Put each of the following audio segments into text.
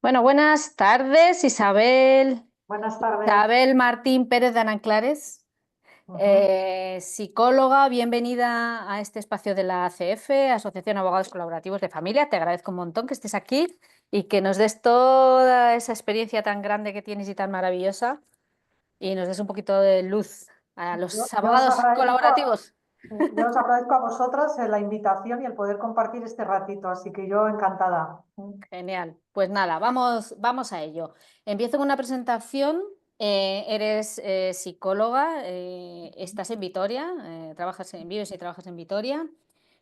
Bueno, buenas tardes, Isabel. Buenas tardes. Isabel Martín Pérez de Ananclares, Ujú. psicóloga, bienvenida a este espacio de la ACF, Asociación de Abogados Colaborativos de Familia. Te agradezco un montón que estés aquí y que nos des toda esa experiencia tan grande que tienes y tan maravillosa y nos des un poquito de luz a Yo, los yo os abogados agradezco, colaborativos. yo os agradezco a vosotras la invitación y el poder compartir este ratito, así que yo encantada. Genial. Pues nada, vamos a ello. Empiezo con una presentación. Eres psicóloga, estás en Vitoria, vives y trabajas en Vitoria.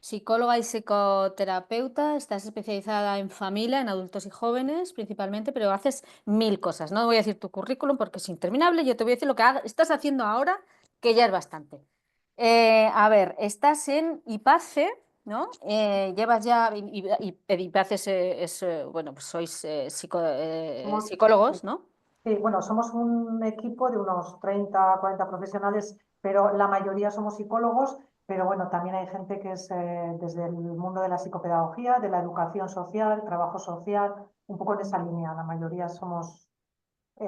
Psicóloga y psicoterapeuta, estás especializada en familia, en adultos y jóvenes principalmente, pero haces mil cosas. No voy a decir tu currículum porque es interminable, yo te voy a decir lo que estás haciendo ahora, que ya es bastante. A ver, estás en IPACE, ¿no? Llevas ya, y haces, bueno, pues sois Somos, psicólogos, ¿no? sí, bueno, somos un equipo de unos 30, 40 profesionales, pero la mayoría somos psicólogos, pero bueno, también hay gente que es desde el mundo de la psicopedagogía, de la educación social, trabajo social, un poco en esa línea. La mayoría somos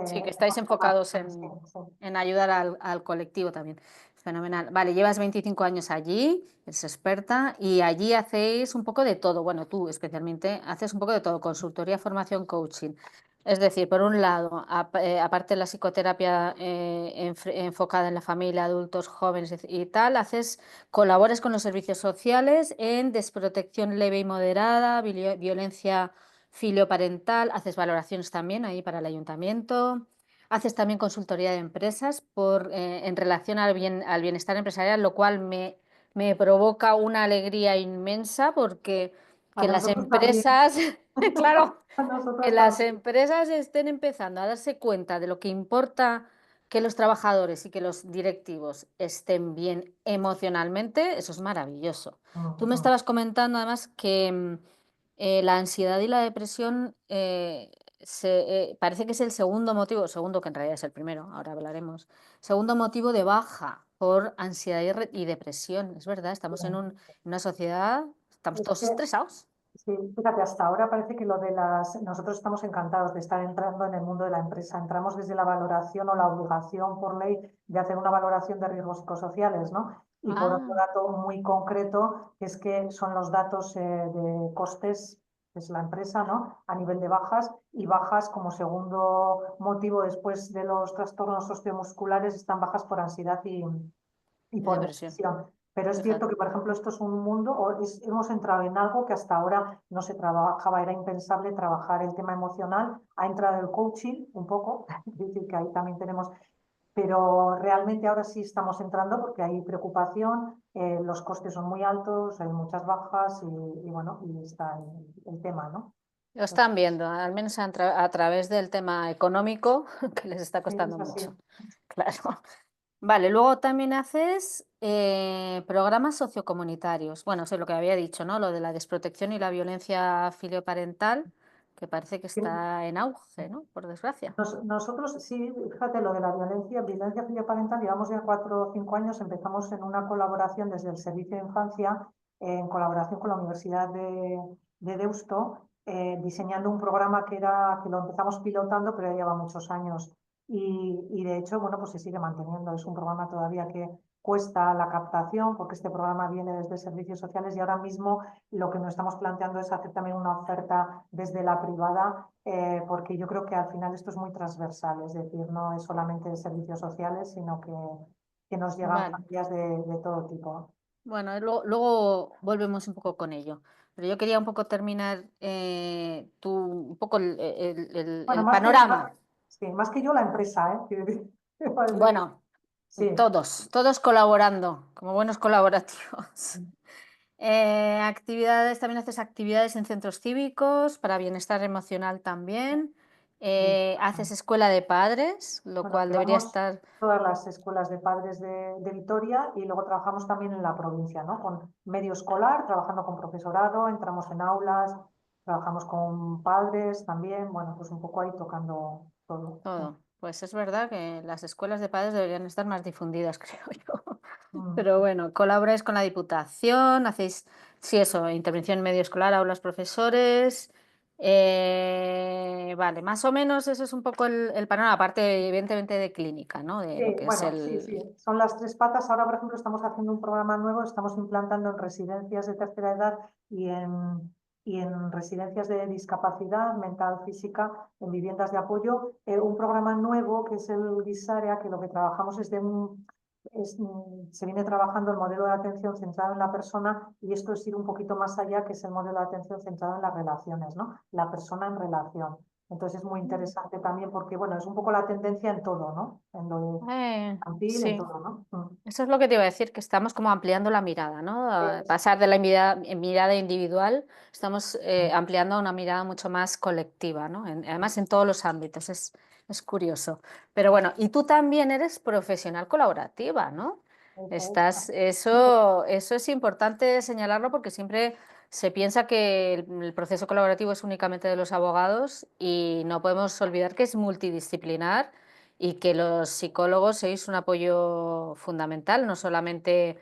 Sí, que estáis enfocados formados. Sí, sí. en ayudar al colectivo también. Fenomenal. Vale, llevas 25 años allí, eres experta, y allí hacéis un poco de todo. Bueno, tú especialmente haces un poco de todo, consultoría, formación, coaching. Es decir, por un lado, aparte de la psicoterapia enfocada en la familia, adultos, jóvenes y tal, colaboras con los servicios sociales en desprotección leve y moderada, violencia filioparental, haces valoraciones también ahí para el ayuntamiento, haces también consultoría de empresas en relación al bienestar empresarial, lo cual me provoca una alegría inmensa porque A que las nosotros también. empresas, claro, A que nosotros las también. empresas estén empezando a darse cuenta de lo que importa que los trabajadores y que los directivos estén bien emocionalmente, eso es maravilloso. Tú me Ujú. estabas comentando además que la ansiedad y la depresión parece que es el segundo motivo, segundo que en realidad es el primero, ahora hablaremos, segundo motivo de baja por ansiedad y depresión. Es verdad, estamos en una sociedad, estamos Es todos que, estresados. sí, fíjate, hasta ahora parece que lo de las... Nosotros estamos encantados de estar entrando en el mundo de la empresa. Entramos desde la valoración o la obligación por ley de hacer una valoración de riesgos psicosociales, ¿no? Y por otro Ah, dato muy concreto, que es que son los datos de costes, que es la empresa, ¿no? A nivel de bajas y bajas como segundo motivo después de los trastornos osteomusculares están bajas por ansiedad y y por depresión, depresión. Pero es cierto fíjate. que, por ejemplo, esto es un mundo, hemos entrado en algo que hasta ahora no se trabajaba, era impensable trabajar el tema emocional. Ha entrado el coaching un poco, es decir, que ahí también tenemos, pero realmente ahora sí estamos entrando porque hay preocupación, los costes son muy altos, hay muchas bajas y bueno, y está el tema, ¿no? Lo están viendo, al menos a través del tema económico, que les está Sí, costando es así. mucho. Claro. Vale, luego también haces programas sociocomunitarios. Bueno, eso es lo que había dicho, ¿no? Lo de la desprotección y la violencia filioparental, que parece que está en auge, ¿no? Por desgracia. Nosotros, sí, fíjate, lo de la violencia filioparental, llevamos ya 4 o 5 años, empezamos en una colaboración desde el Servicio de Infancia, en colaboración con la Universidad de Deusto, diseñando un programa que lo empezamos pilotando, pero ya lleva muchos años. Y de hecho, bueno, pues se sigue manteniendo. Es un programa todavía que cuesta la captación, porque este programa viene desde servicios sociales y ahora mismo lo que nos estamos planteando es hacer también una oferta desde la privada porque yo creo que al final esto es muy transversal, es decir, no es solamente de servicios sociales, sino que nos llegan Vale. familias de todo tipo. Bueno, luego volvemos un poco con ello. Pero yo quería un poco terminar un poco Bueno, el panorama. sí, más que yo la empresa, ¿eh? Quiero decir, me parece que Bueno, sí. todos colaborando, como buenos colaborativos. Actividades, también haces actividades en centros cívicos para bienestar emocional también. Sí. Haces escuela de padres, lo Bueno, cual debería llevamos estar. todas las escuelas de padres de Vitoria y luego trabajamos también en la provincia, ¿no? Con medio escolar, trabajando con profesorado, entramos en aulas, trabajamos con padres también, bueno, pues un poco ahí tocando todo. Todo. Pues es verdad que las escuelas de padres deberían estar más difundidas, creo yo. Pero Mm. bueno, colaboráis con la Diputación, hacéis, sí, eso, intervención en medio escolar, aulas, profesores. Vale, más o menos eso es un poco el panorama, aparte evidentemente de clínica, ¿no? De lo Sí, que es bueno, sí, el... sí, son las tres patas. Ahora, por ejemplo, estamos haciendo un programa nuevo, estamos implantando en residencias de tercera edad y en residencias de discapacidad mental, física, en viviendas de apoyo, un programa nuevo que es el GISAREA, que lo que trabajamos es se viene trabajando el modelo de atención centrado en la persona y esto es ir un poquito más allá, que es el modelo de atención centrado en las relaciones, ¿no? La persona en relación. Entonces es muy interesante también porque, bueno, es un poco la tendencia en todo, ¿no? En lo infantil, en Sí. todo, ¿no? Eso es lo que te iba a decir, que estamos como ampliando la mirada, ¿no? A Es- pasar de la mirada individual, estamos ampliando a una mirada mucho más colectiva, ¿no? Además en todos los ámbitos, es curioso. Pero bueno, y tú también eres profesional colaborativa, ¿no? eso es. Eso es importante señalarlo porque siempre se piensa que el proceso colaborativo es únicamente de los abogados y no podemos olvidar que es multidisciplinar y que los psicólogos sois un apoyo fundamental, no solamente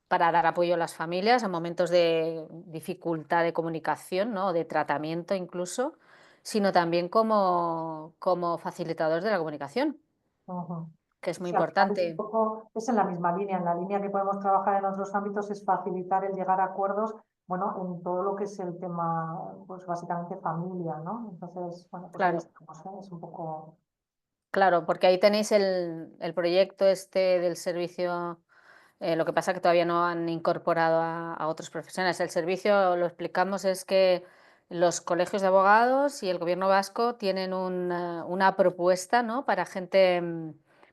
para dar apoyo a las familias en momentos de dificultad de comunicación, ¿no? De tratamiento incluso, sino también como facilitadores de la comunicación, Ujú. que es muy Sí, al final es un importante. poco, es en la misma línea, en la línea que podemos trabajar en otros ámbitos es facilitar el llegar a acuerdos, bueno, en todo lo que es el tema, pues básicamente familia, ¿no? Entonces, bueno, pues ahí Claro, estamos, ¿eh? Es un poco... claro, porque ahí tenéis el proyecto este del servicio. Lo que pasa es que todavía no han incorporado a otros profesionales. El servicio, lo explicamos, es que los colegios de abogados y el gobierno vasco tienen una propuesta, ¿no? Para gente,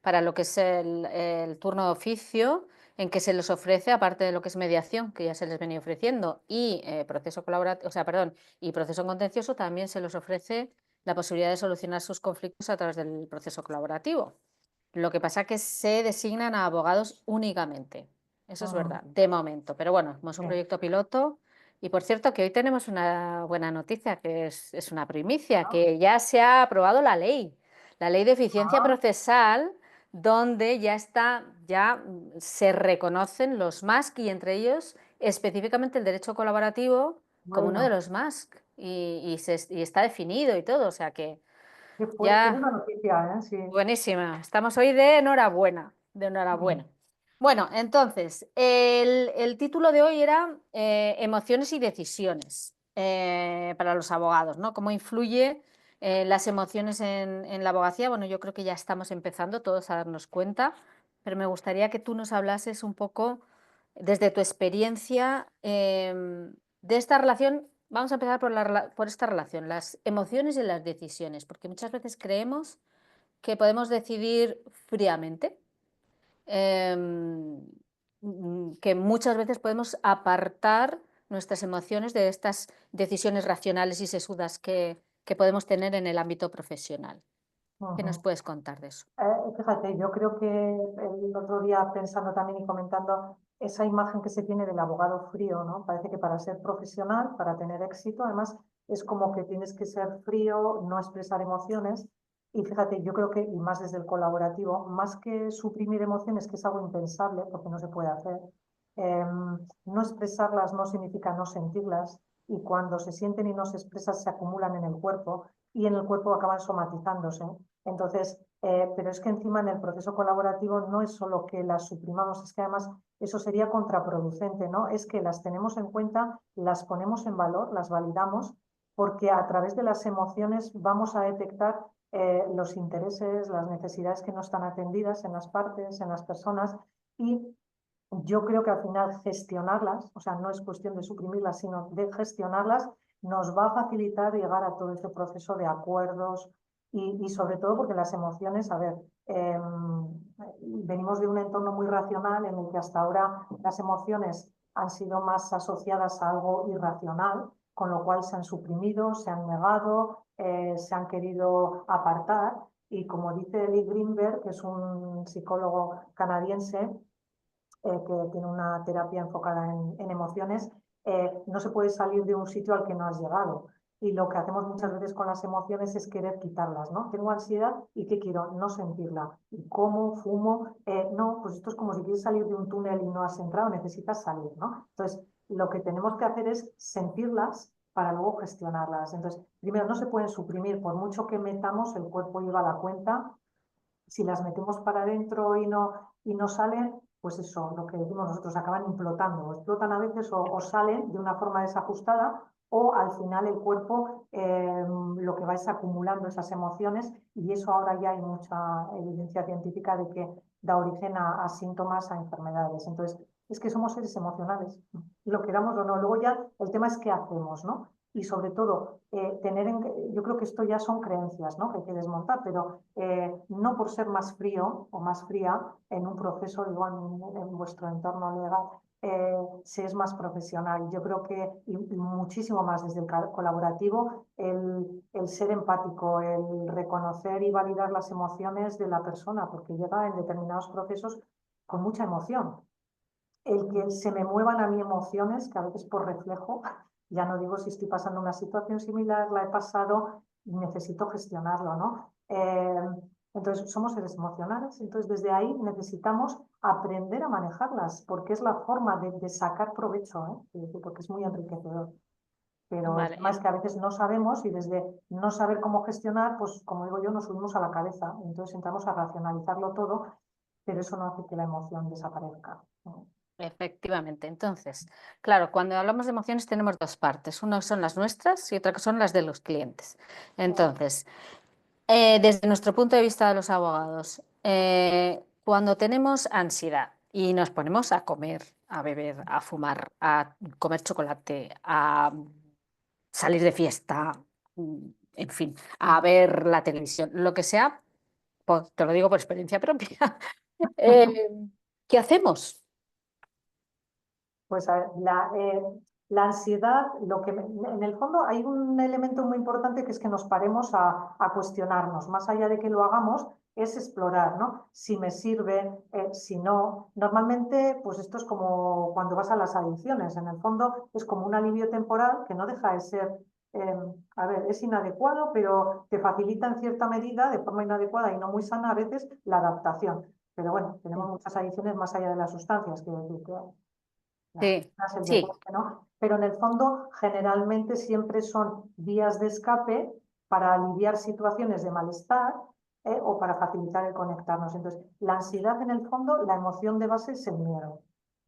para lo que es el turno de oficio, en que se les ofrece, aparte de lo que es mediación, que ya se les venía ofreciendo, y proceso colaborativo, o sea, perdón, y proceso contencioso, también se les ofrece la posibilidad de solucionar sus conflictos a través del proceso colaborativo. Lo que pasa es que se designan a abogados únicamente. Eso es Ujú. verdad, de momento. Pero bueno, como es un Sí. proyecto piloto. Y por cierto, que hoy tenemos una buena noticia, que es una primicia, Ah, que ya se ha aprobado la ley de eficiencia ah, procesal, donde ya está, ya se reconocen los MASC y entre ellos específicamente el derecho colaborativo como uno de bueno, los MASC. Y está definido y todo, o sea que qué ya. buena noticia, ¿eh? Sí. Buenísima. Estamos hoy de enhorabuena, de Mm. enhorabuena. Bueno, entonces, el título de hoy era emociones y decisiones para los abogados, ¿no? ¿Cómo influye las emociones en la abogacía? Bueno, yo creo que ya estamos empezando todos a darnos cuenta, pero me gustaría que tú nos hablases un poco desde tu experiencia de esta relación. Vamos a empezar por esta relación, las emociones y las decisiones, porque muchas veces creemos que podemos decidir fríamente, em, que muchas veces podemos apartar nuestras emociones de estas decisiones racionales y sesudas que podemos tener en el ámbito profesional. ¿Qué nos Ujú. puedes contar de eso? Fíjate, yo creo que el otro día pensando también y comentando esa imagen que se tiene del abogado frío, ¿no? Parece que para ser profesional, para tener éxito, además es como que tienes que ser frío, no expresar emociones. Y fíjate, yo creo que, y más desde el colaborativo, más que suprimir emociones, que es algo impensable porque no se puede hacer, no expresarlas no significa no sentirlas. Y cuando se sienten y no se expresan, se acumulan en el cuerpo y en el cuerpo acaban somatizándose. Entonces, pero es que encima en el proceso colaborativo no es solo que las suprimamos, es que además eso sería contraproducente, ¿no? Es que las tenemos en cuenta, las ponemos en valor, las validamos, porque a través de las emociones vamos a detectar los intereses, las necesidades que no están atendidas en las partes, en las personas, y yo creo que al final gestionarlas, o sea, no es cuestión de suprimirlas, sino de gestionarlas, nos va a facilitar llegar a todo este proceso de acuerdos y sobre todo porque las emociones, a ver, venimos de un entorno muy racional en el que hasta ahora las emociones han sido más asociadas a algo irracional, con lo cual se han suprimido, se han negado, se han querido apartar. Y como dice Lee Greenberg, que es un psicólogo canadiense, que tiene una terapia enfocada en emociones, no se puede salir de un sitio al que no has llegado. Y lo que hacemos muchas veces con las emociones es querer quitarlas, ¿no? Tengo ansiedad y ¿qué quiero? No sentirla. ¿Y cómo? ¿Fumo? No, pues esto es como si quieres salir de un túnel y no has entrado, necesitas salir, ¿no? Entonces, lo que tenemos que hacer es sentirlas para luego gestionarlas. Entonces, primero, no se pueden suprimir, por mucho que metamos, el cuerpo lleva la cuenta. Si las metemos para adentro y no salen, pues eso, lo que decimos nosotros, acaban implotando, o explotan a veces o salen de una forma desajustada, o al final el cuerpo lo que va es acumulando esas emociones, y eso ahora ya hay mucha evidencia científica de que da origen a síntomas, a enfermedades. Entonces, es que somos seres emocionales, lo queramos o no. Luego ya el tema es qué hacemos, ¿no? Y sobre todo, yo creo que esto ya son creencias, ¿no? Que hay que desmontar, pero no por ser más frío o más fría en un proceso, digo, en vuestro entorno legal, se es más profesional. Yo creo que, y muchísimo más desde el colaborativo, el ser empático, el reconocer y validar las emociones de la persona, porque llega en determinados procesos con mucha emoción. El que se me muevan a mí emociones, que a veces por reflejo, ya no digo si estoy pasando una situación similar, la he pasado y necesito gestionarlo, ¿no? Entonces, somos seres emocionales, entonces desde ahí necesitamos aprender a manejarlas, porque es la forma de sacar provecho, porque es muy enriquecedor. Pero el Vale, tema es que a veces no sabemos, y desde no saber cómo gestionar, pues como digo yo, nos subimos a la cabeza, entonces entramos a racionalizarlo todo, pero eso no hace que la emoción desaparezca, ¿no? efectivamente. Entonces, claro, cuando hablamos de emociones tenemos dos partes. Una son las nuestras y otra que son las de los clientes. Entonces, desde nuestro punto de vista de los abogados, cuando tenemos ansiedad y nos ponemos a comer, a beber, a fumar, a comer chocolate, a salir de fiesta, en fin, a ver la televisión, lo que sea, te lo digo por experiencia propia, eh, ¿qué hacemos? Pues a ver, la ansiedad, en el fondo hay un elemento muy importante, que es que nos paremos a cuestionarnos, más allá de que lo hagamos, es explorar, ¿no? Si me sirve, si no. Normalmente, pues esto es como cuando vas a las adicciones, en el fondo es como un alivio temporal que no deja de ser, eh, a ver, es inadecuado, pero te facilita en cierta medida, de forma inadecuada y no muy sana a veces, la adaptación. Pero bueno, tenemos muchas adicciones más allá de las sustancias, quiero decir que las Sí, drogas, el sí. deporte, ¿no? Pero en el fondo, generalmente siempre son vías de escape para aliviar situaciones de malestar, o para facilitar el conectarnos. Entonces, la ansiedad, en el fondo, la emoción de base es el miedo.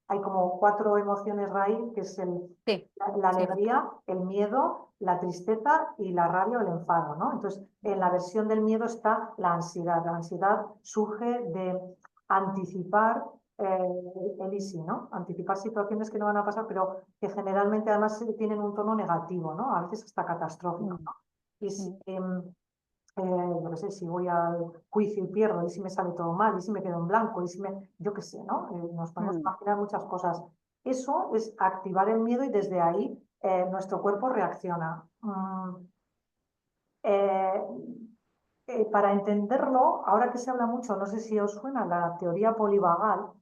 Hay como 4 emociones raíz, que es Sí, la sí. alegría, el miedo, la tristeza y la rabia o el enfado, ¿no? Entonces, en la versión del miedo está la ansiedad. La ansiedad surge de anticipar el easy, ¿no? Anticipar situaciones que no van a pasar, pero que generalmente además tienen un tono negativo, ¿no? A veces hasta catastrófico, Mm, ¿no? Y si, mm, yo qué sé, si voy al juicio y pierdo, y si me sale todo mal, y si me quedo en blanco, y si me, yo qué sé, ¿no? Nos podemos mm. imaginar muchas cosas. Eso es activar el miedo, y desde ahí nuestro cuerpo reacciona. Eh, para entenderlo, ahora que se habla mucho, no sé si os suena la teoría polivagal, A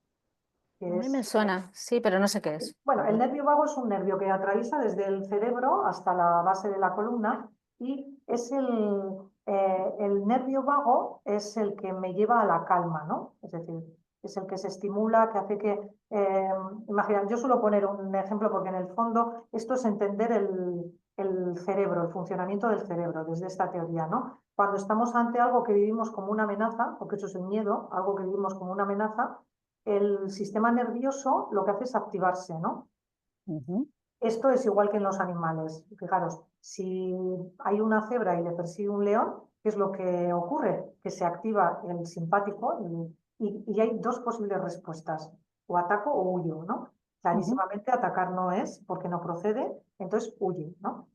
que mí es, me suena, sí, pero no sé qué es. bueno, el nervio vago es un nervio que atraviesa desde el cerebro hasta la base de la columna, y es el nervio vago es el que me lleva a la calma, ¿no? Es decir, es el que se estimula, que hace que, imagina, yo suelo poner un ejemplo, porque en el fondo esto es entender el cerebro, el funcionamiento del cerebro desde esta teoría, ¿no? Cuando estamos ante algo que vivimos como una amenaza, porque eso es el miedo, algo que vivimos como una amenaza, el sistema nervioso lo que hace es activarse, ¿no? Ujú, Esto es igual que en los animales. Fijaros, si hay una cebra y le persigue un león, ¿qué es lo que ocurre? Que se activa el simpático, y hay dos posibles respuestas: o ataco o huyo, ¿no? ujú, Clarísimamente atacar no es, porque no procede, entonces huye, ¿no?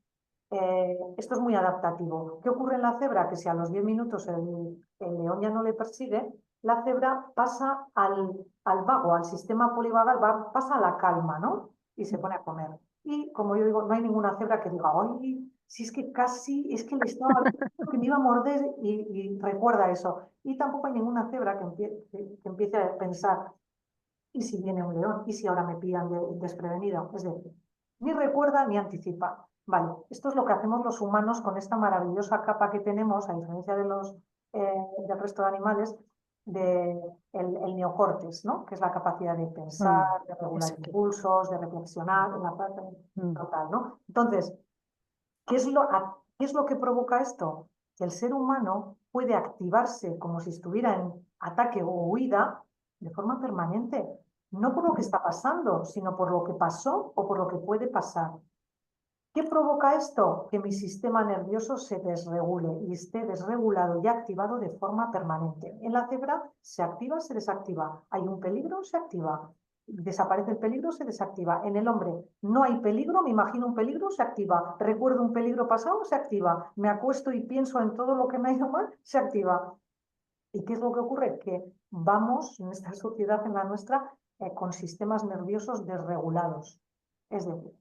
Esto es muy adaptativo. ¿Qué ocurre en la cebra? Que si a los 10 minutos el león ya no le persigue, la cebra pasa al vago, al sistema polivagal, pasa a la calma, ¿no? Y se pone a comer. Y como yo digo, no hay ninguna cebra que diga, oye, si es que casi, es que le estaba viendo que me iba a morder, y recuerda eso. Y tampoco hay ninguna cebra que empiece a pensar, ¿y si viene un león? ¿Y si ahora me pillan desprevenido? Es decir, ni recuerda ni anticipa. Vale, esto es lo que hacemos los humanos con esta maravillosa capa que tenemos, a diferencia del resto de animales, el neocortes, ¿no? Que es la capacidad de pensar, mm. de regular Eso que. impulsos, de reflexionar, en la parte Mm, total, ¿no? Entonces, ¿Qué es lo que provoca esto? Que el ser humano puede activarse como si estuviera en ataque o huida de forma permanente, no por lo que está pasando, sino por lo que pasó o por lo que puede pasar. ¿Qué provoca esto? Que mi sistema nervioso se desregule y esté desregulado y activado de forma permanente. En la cebra se activa, se desactiva. Hay un peligro, se activa. Desaparece el peligro, se desactiva. En el hombre no hay peligro, me imagino un peligro, se activa. Recuerdo un peligro pasado, se activa. Me acuesto y pienso en todo lo que me ha ido mal, se activa. ¿Y qué es lo que ocurre? Que vamos en esta sociedad, en la nuestra, con sistemas nerviosos desregulados. Es decir,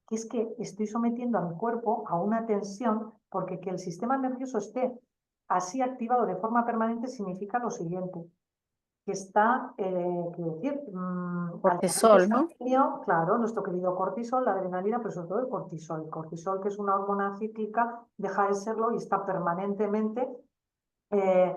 que es que estoy sometiendo a mi cuerpo a una tensión porque que el sistema nervioso esté así activado de forma permanente significa lo siguiente, que está, quiero decir, al talento Cortisol, ¿no? sanguíneo, claro, nuestro querido cortisol, la adrenalina, pero sobre todo el cortisol. El cortisol, que es una hormona cíclica, deja de serlo y está permanentemente eh,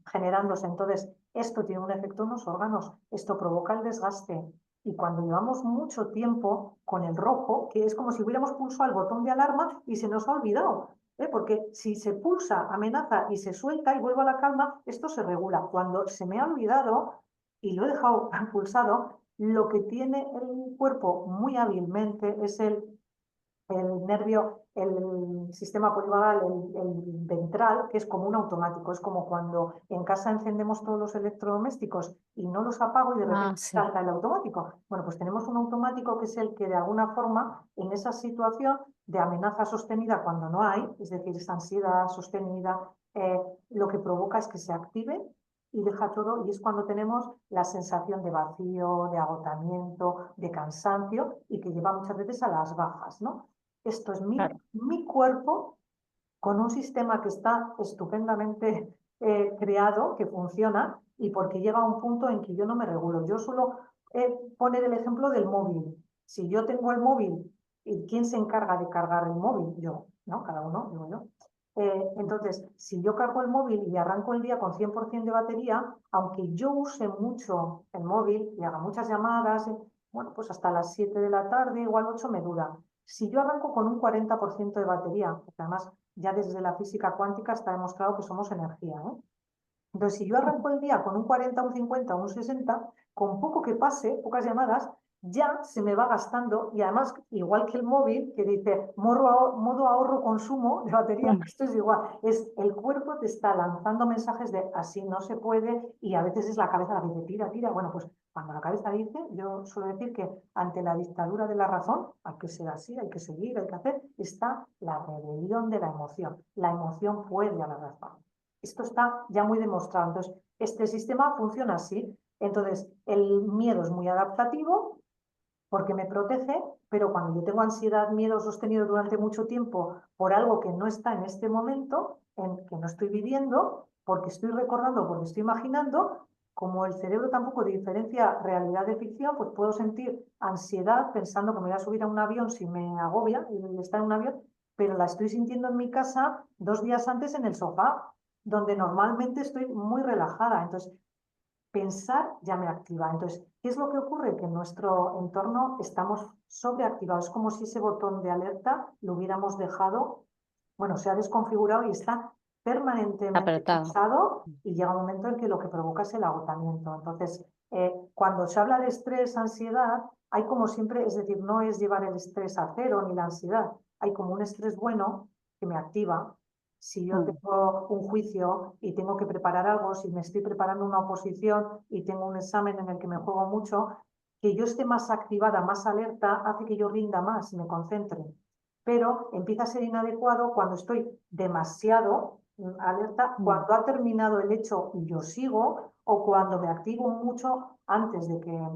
generándose. Entonces, esto tiene un efecto en los órganos, esto provoca el desgaste. Y cuando llevamos mucho tiempo con el rojo, que es como si hubiéramos pulsado el botón de alarma y se nos ha olvidado, porque si se pulsa, amenaza y se suelta y vuelve a la calma, esto se regula. Cuando se me ha olvidado y lo he dejado pulsado, lo que tiene el cuerpo muy hábilmente es el nervio, el sistema polivagal, el ventral, que es como un automático. Es como cuando en casa encendemos todos los electrodomésticos y no los apago y de repente Ah, sí. salta el automático. Bueno, pues tenemos un automático que es el que de alguna forma en esa situación de amenaza sostenida cuando no hay, es decir, esa ansiedad sostenida, lo que provoca es que se active y deja todo, y es cuando tenemos la sensación de vacío, de agotamiento, de cansancio y que lleva muchas veces a las bajas, ¿no? Esto es Claro. mi cuerpo con un sistema que está estupendamente creado, que funciona, y porque llega a un punto en que yo no me regulo. Yo suelo poner el ejemplo del móvil. Si yo tengo el móvil, ¿y quién se encarga de cargar el móvil? Yo, ¿no? Cada uno, digo yo. Entonces, si yo cargo el móvil y arranco el día con 100% de batería, aunque yo use mucho el móvil y haga muchas llamadas, bueno, pues hasta las 7 de la tarde, igual 8 me dura. Si yo arranco con un 40% de batería, porque además ya desde la física cuántica está demostrado que somos energía, ¿eh? Entonces, si yo arranco el día con un 40, un 50, un 60, con poco que pase, pocas llamadas, ya se me va gastando y además, igual que el móvil, que dice modo ahorro consumo de batería, Mm. esto es igual, es el cuerpo te está lanzando mensajes de así no se puede y a veces es la cabeza la que te tira, tira. Bueno, pues cuando la cabeza dice, yo suelo decir que ante la dictadura de la razón, hay que ser así, hay que seguir, hay que hacer, está la rebelión de la emoción. La emoción puede a la razón. Esto está ya muy demostrado. Entonces, este sistema funciona así. Entonces, el miedo es muy adaptativo porque me protege, pero cuando yo tengo ansiedad, miedo sostenido durante mucho tiempo por algo que no está en este momento, que no estoy viviendo, porque estoy recordando, porque estoy imaginando, como el cerebro tampoco diferencia realidad de ficción, pues puedo sentir ansiedad pensando que me voy a subir a un avión si me agobia y está en un avión, pero la estoy sintiendo en mi casa 2 días antes en el sofá, donde normalmente estoy muy relajada. Entonces, pensar ya me activa. Entonces, ¿qué es lo que ocurre? Que en nuestro entorno estamos sobreactivados. Es como si ese botón de alerta lo hubiéramos dejado, bueno, se ha desconfigurado y está permanentemente Apretado. pulsado y llega un momento en que lo que provoca es el agotamiento. Entonces, cuando se habla de estrés, ansiedad, hay como siempre, es decir, no es llevar el estrés a cero ni la ansiedad, hay como un estrés bueno que me activa. Si yo Mm. tengo un juicio y tengo que preparar algo, si me estoy preparando una oposición y tengo un examen en el que me juego mucho, que yo esté más activada, más alerta, hace que yo rinda más y me concentre. Pero empieza a ser inadecuado cuando estoy demasiado alerta, Mm. cuando ha terminado el hecho y yo sigo, o cuando me activo mucho antes de que...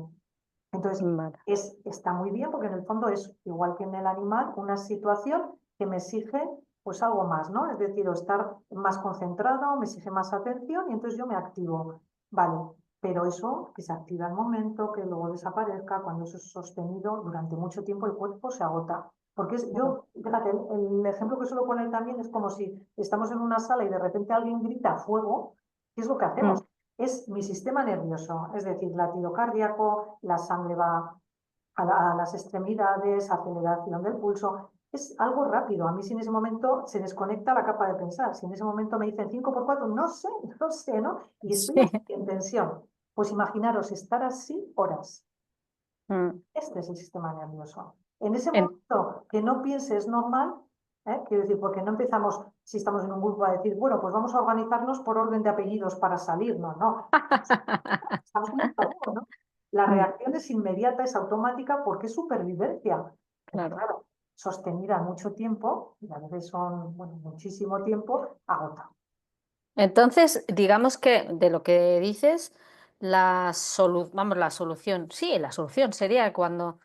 Entonces, Vale. está muy bien porque en el fondo es, igual que en el animal, una situación que me exige pues algo más, ¿no? Es decir, o estar más concentrado, me exige más atención y entonces yo me activo. Vale, pero eso que se activa al momento, que luego desaparezca, cuando eso es sostenido durante mucho tiempo, el cuerpo se agota. Porque Mm. fíjate, el ejemplo que suelo poner también es como si estamos en una sala y de repente alguien grita fuego, ¿qué es lo que Mm. hacemos? Es mi sistema nervioso, es decir, latido cardíaco, la sangre va a las extremidades, aceleración del pulso. es algo rápido. A mí si en ese momento se desconecta la capa de pensar, si en ese momento me dicen 5 por 4, no sé, no sé, ¿no? Y estoy Sí. así en tensión. Pues imaginaros estar así horas. Mm. Este es el sistema nervioso. En ese En- momento que no piense es normal, quiero decir, porque no empezamos, si estamos en un grupo, a decir, bueno, pues vamos a organizarnos por orden de apellidos para salir. No, no. Estamos como un tabú, ¿no? La Mm, reacción es inmediata, es automática porque es supervivencia. Pero claro. claro, sostenida mucho tiempo, y a veces son, bueno, muchísimo tiempo, agota. Entonces, digamos que de lo que dices, vamos, la solución, sí, la solución sería cuando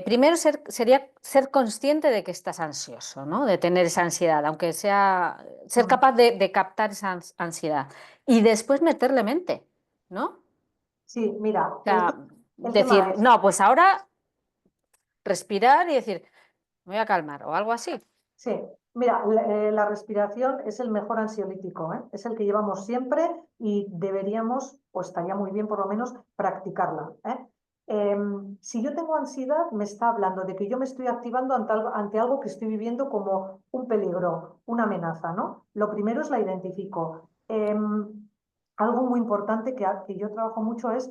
primero sería ser consciente de que estás ansioso, ¿no? De tener esa ansiedad, aunque sea ser Mm. capaz de captar esa ansiedad y después meterle mente, ¿no? O Sí, mira, sea, el tema decir, es, no, pues ahora respirar y decir, me voy a calmar o algo así. sí, mira, la respiración es el mejor ansiolítico, ¿eh? Es el que llevamos siempre y deberíamos, o estaría muy bien por lo menos, practicarla, ¿eh? Si yo tengo ansiedad, me está hablando de que yo me estoy activando ante algo que estoy viviendo como un peligro, una amenaza, ¿no? Lo primero es la identifico. Algo muy importante que yo trabajo mucho es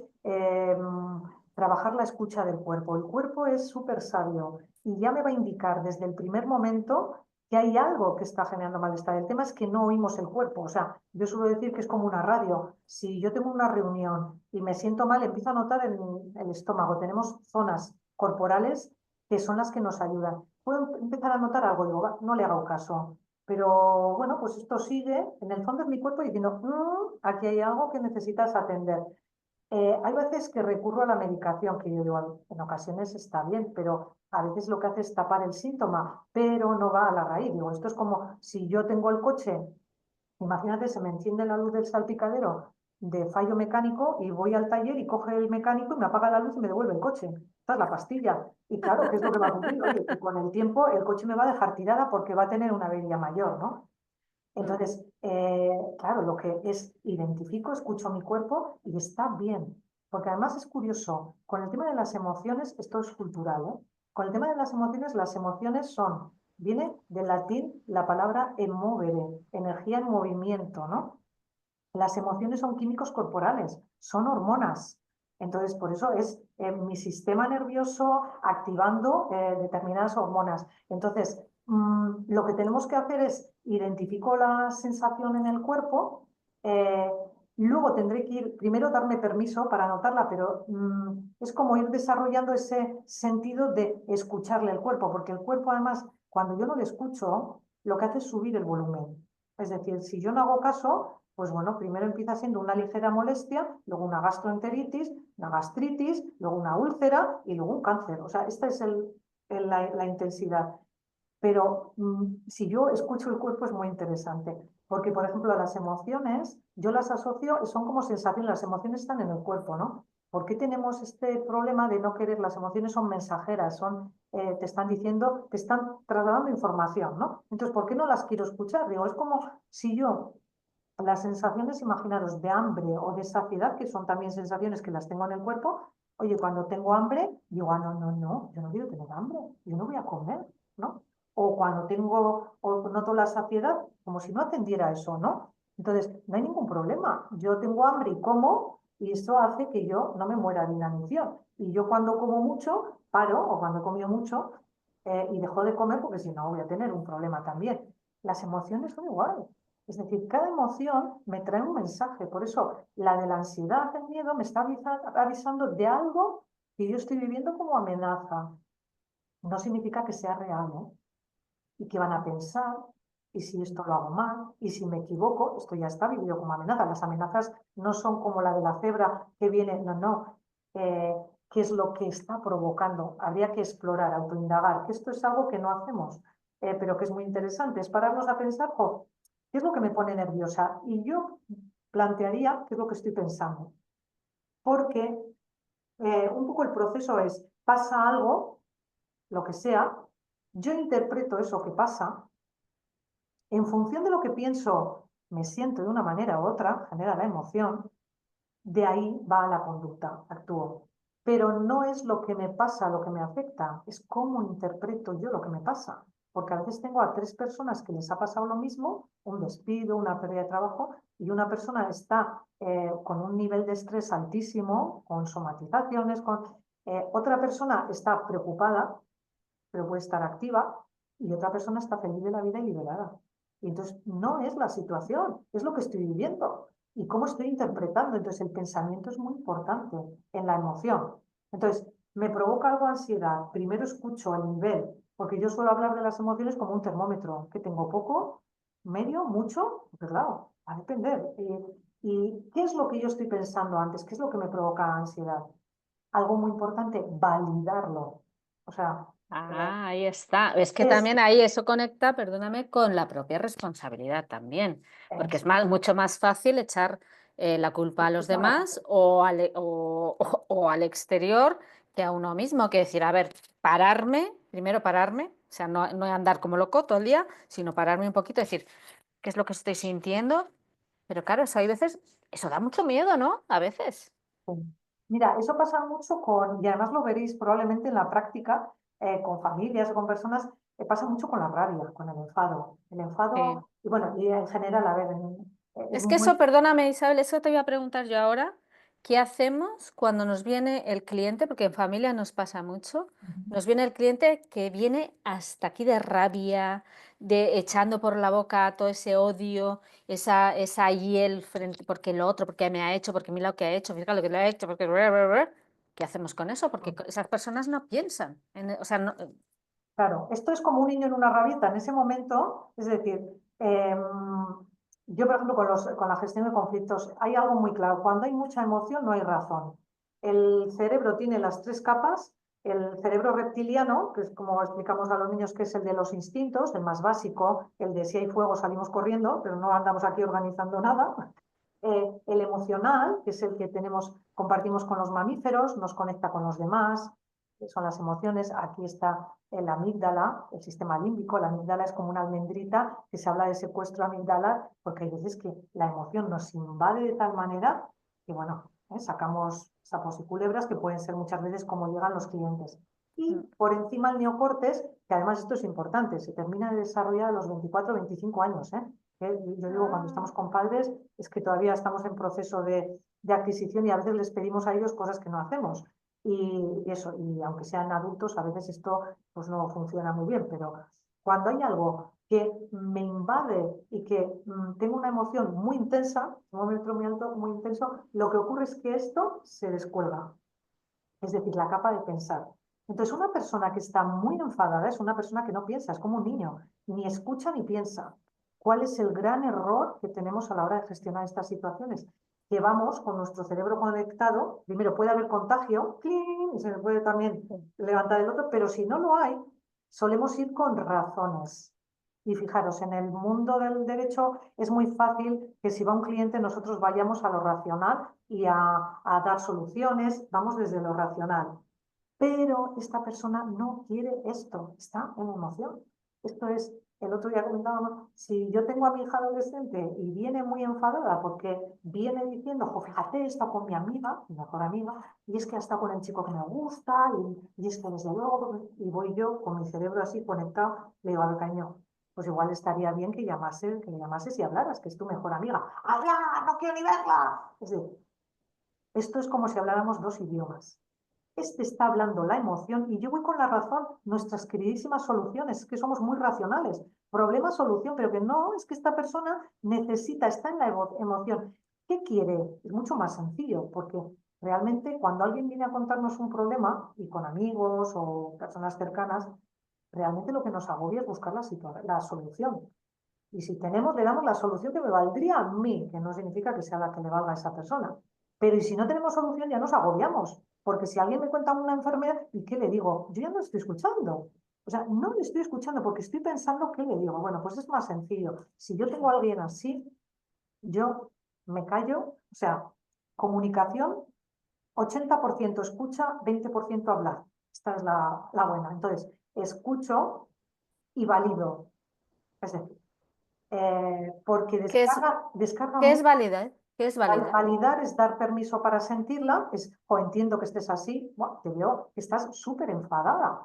trabajar la escucha del cuerpo. El cuerpo es súper sabio y ya me va a indicar desde el primer momento que hay algo que está generando malestar. El tema es que no oímos el cuerpo. O sea, yo suelo decir que es como una radio. Si yo tengo una reunión y me siento mal, empiezo a notar el estómago. Tenemos zonas corporales que son las que nos ayudan. Puedo empezar a notar algo, digo, "Va, no le hago caso". Pero bueno, pues esto sigue en el fondo de mi cuerpo diciendo, aquí hay algo que necesitas atender". Hay veces que recurro a la medicación, que yo digo, en ocasiones está bien, pero a veces lo que hace es tapar el síntoma, pero no va a la raíz. Digo, esto es como si yo tengo el coche, imagínate, se me enciende la luz del salpicadero de fallo mecánico y voy al taller y coge el mecánico y me apaga la luz y me devuelve el coche. Esta es la pastilla. Y claro, ¿qué es lo que va a ocurrir? Oye, que con el tiempo el coche me va a dejar tirada porque va a tener una avería mayor, ¿no? Mm. Entonces, claro, lo que es identifico, escucho mi cuerpo y está bien. Porque además es curioso, con el tema de las emociones, esto es cultural, ¿eh? Con el tema de las emociones son, viene del latín la palabra emovere, energía en movimiento, ¿no? Las emociones son químicos corporales, son hormonas. Entonces, por eso es mi sistema nervioso activando determinadas hormonas. Entonces, lo que tenemos que hacer es identifico la sensación en el cuerpo, eh, luego tendré que ir, primero darme permiso para notarla, pero es como ir desarrollando ese sentido de escucharle al cuerpo, porque el cuerpo además, cuando yo no le escucho, lo que hace es subir el volumen. Es decir, si yo no hago caso, pues bueno, primero empieza siendo una ligera molestia, luego una gastroenteritis, una gastritis, luego una úlcera y luego un cáncer. O sea, esta es la intensidad. Pero si yo escucho el cuerpo es muy interesante, porque por ejemplo las emociones, yo las asocio, son como sensaciones, las emociones están en el cuerpo, ¿no? ¿Por qué tenemos este problema de no querer? Las emociones son mensajeras, te están diciendo, te están trasladando información, ¿no? Entonces, ¿por qué no las quiero escuchar? Digo, es como si yo las sensaciones, imaginaros, de hambre o de saciedad, que son también sensaciones que las tengo en el cuerpo. Oye, cuando tengo hambre, digo, no, no, no, yo no quiero tener hambre, yo no voy a comer, ¿no? O cuando tengo, o noto la saciedad, como si no atendiera eso, ¿no? Entonces, no hay ningún problema. Yo tengo hambre y como, y eso hace que yo no me muera de inanición. Y yo cuando como mucho, paro, o cuando he comido mucho, y dejo de comer, porque si no voy a tener un problema también. Las emociones son iguales. Es decir, cada emoción me trae un mensaje. Por eso, la de la ansiedad, el miedo, me está avisando de algo que yo estoy viviendo como amenaza. No significa que sea real, ¿no? Y que van a pensar, y si esto lo hago mal, y si me equivoco, esto ya está vivido como amenaza. Las amenazas no son como la de la cebra que viene, no, no. ¿Qué es lo que está provocando? Habría que explorar, autoindagar, que esto es algo que no hacemos, pero que es muy interesante. Es pararnos a pensar, jo, ¿qué es lo que me pone nerviosa? Y yo plantearía qué es lo que estoy pensando. Porque un poco el proceso es, pasa algo, lo que sea, yo interpreto eso que pasa, en función de lo que pienso, me siento de una manera u otra, genera la emoción, de ahí va la conducta, actúo. pero no es lo que me pasa, lo que me afecta, es cómo interpreto yo lo que me pasa. Porque a veces tengo a 3 personas que les ha pasado lo mismo, un despido, una pérdida de trabajo, y una persona está con un nivel de estrés altísimo, con somatizaciones, otra persona está preocupada, pero puede estar activa, y otra persona está feliz de la vida y liberada. Y entonces no es la situación, es lo que estoy viviendo y cómo estoy interpretando. Entonces el pensamiento es muy importante en la emoción. Entonces, me provoca algo ansiedad. Primero escucho el nivel, porque yo suelo hablar de las emociones como un termómetro, que tengo poco, medio, mucho, pues claro, va a depender. ¿Y qué es lo que yo estoy pensando antes? ¿Qué es lo que me provoca ansiedad? Algo muy importante, validarlo. O sea, Ah, ahí está. Es que es, también ahí eso conecta, perdóname, con la propia responsabilidad también, porque es, es mucho más fácil echar la culpa a los demás o al exterior que a uno mismo, que decir, a ver, pararme, primero pararme, o sea, no andar como loco todo el día, sino pararme un poquito y decir, ¿qué es lo que estoy sintiendo? Pero claro, eso hay veces, eso da mucho miedo, ¿no? A veces. Sí. Mira, eso pasa mucho y además lo veréis probablemente en la práctica, con familias o con personas, pasa mucho con la rabia, con el enfado. El Sí. enfado, y bueno, y en general, a ver, es Es que muy... eso, perdóname, Isabel, eso te voy a preguntar yo ahora. ¿Qué hacemos cuando nos viene el cliente? Porque en familia nos pasa mucho. Nos viene el cliente que viene hasta aquí de rabia, de echando por la boca todo ese odio, esa hiel frente, porque lo otro, porque me ha hecho, porque mira lo que ha hecho, fíjate lo que le ha hecho, porque... ¿Qué hacemos con eso? Porque esas personas no piensan. O sea, Claro, esto es como un niño en una rabieta en ese momento, es decir, yo por ejemplo con la gestión de conflictos hay algo muy claro, cuando hay mucha emoción no hay razón. El cerebro tiene las 3 capas, el cerebro reptiliano, que es como explicamos a los niños que es el de los instintos, el más básico, el de si hay fuego salimos corriendo, pero no andamos aquí organizando nada. El emocional, que es el que compartimos con los mamíferos, nos conecta con los demás, que son las emociones. Aquí está el amígdala, el sistema límbico. La amígdala es como una almendrita que se habla de secuestro amígdala, porque hay veces que la emoción nos invade de tal manera que, bueno, sacamos sapos y culebras que pueden ser muchas veces como llegan los clientes. Y por encima el neocortes, que además esto es importante, se termina de desarrollar a los 24 o 25 años, ¿eh? Yo digo, cuando estamos con padres, es que todavía estamos en proceso de adquisición y a veces les pedimos a ellos cosas que no hacemos. Y eso, y aunque sean adultos, a veces esto pues no funciona muy bien, pero cuando hay algo que me invade y que tengo una emoción muy intensa, un momento muy alto, muy intenso, lo que ocurre es que esto se descuelga, es decir, la capa de pensar. Entonces, una persona que está muy enfadada es una persona que no piensa, es como un niño, ni escucha ni piensa. ¿Cuál es el gran error que tenemos a la hora de gestionar estas situaciones? Que vamos con nuestro cerebro conectado, primero puede haber contagio, ¡cling! Y se me puede también levantar el otro, pero si no lo hay, solemos ir con razones. Y fijaros, en el mundo del derecho es muy fácil que si va un cliente nosotros vayamos a lo racional y a dar soluciones, vamos desde lo racional. Pero esta persona no quiere esto, está en emoción. Esto es, el otro día comentábamos, si yo tengo a mi hija adolescente y viene muy enfadada porque viene diciendo, jo, fíjate, está con mi amiga, mi mejor amiga, y es que está con el chico que me gusta, y es que desde luego, y voy yo con mi cerebro así conectado, le digo al caño, pues igual estaría bien que le llamases y hablaras, que es tu mejor amiga. ¡Habla! ¡No quiero ni verla! Es decir, esto es como si habláramos 2 idiomas. Este está hablando la emoción y yo voy con la razón, nuestras queridísimas soluciones, es que somos muy racionales. Problema, solución, pero que no, es que esta persona necesita, está en la emoción. ¿Qué quiere? Es mucho más sencillo, porque realmente cuando alguien viene a contarnos un problema, y con amigos o personas cercanas, realmente lo que nos agobia es buscar la solución. Y si tenemos, le damos la solución que me valdría a mí, que no significa que sea la que le valga a esa persona. Pero y si no tenemos solución, ya nos agobiamos. Porque si alguien me cuenta una enfermedad, ¿y qué le digo? Yo ya no estoy escuchando. O sea, no le estoy escuchando porque estoy pensando qué le digo. Bueno, pues es más sencillo. Si yo tengo a alguien así, yo me callo. O sea, comunicación, 80% escucha, 20% hablar. Esta es la buena. Entonces, escucho y valido. Es decir, porque ¿qué es, descarga qué mucho. es válida? ¿Qué es validar? Validar es dar permiso para sentirla, o entiendo que estés así, bueno, te veo que estás súper enfadada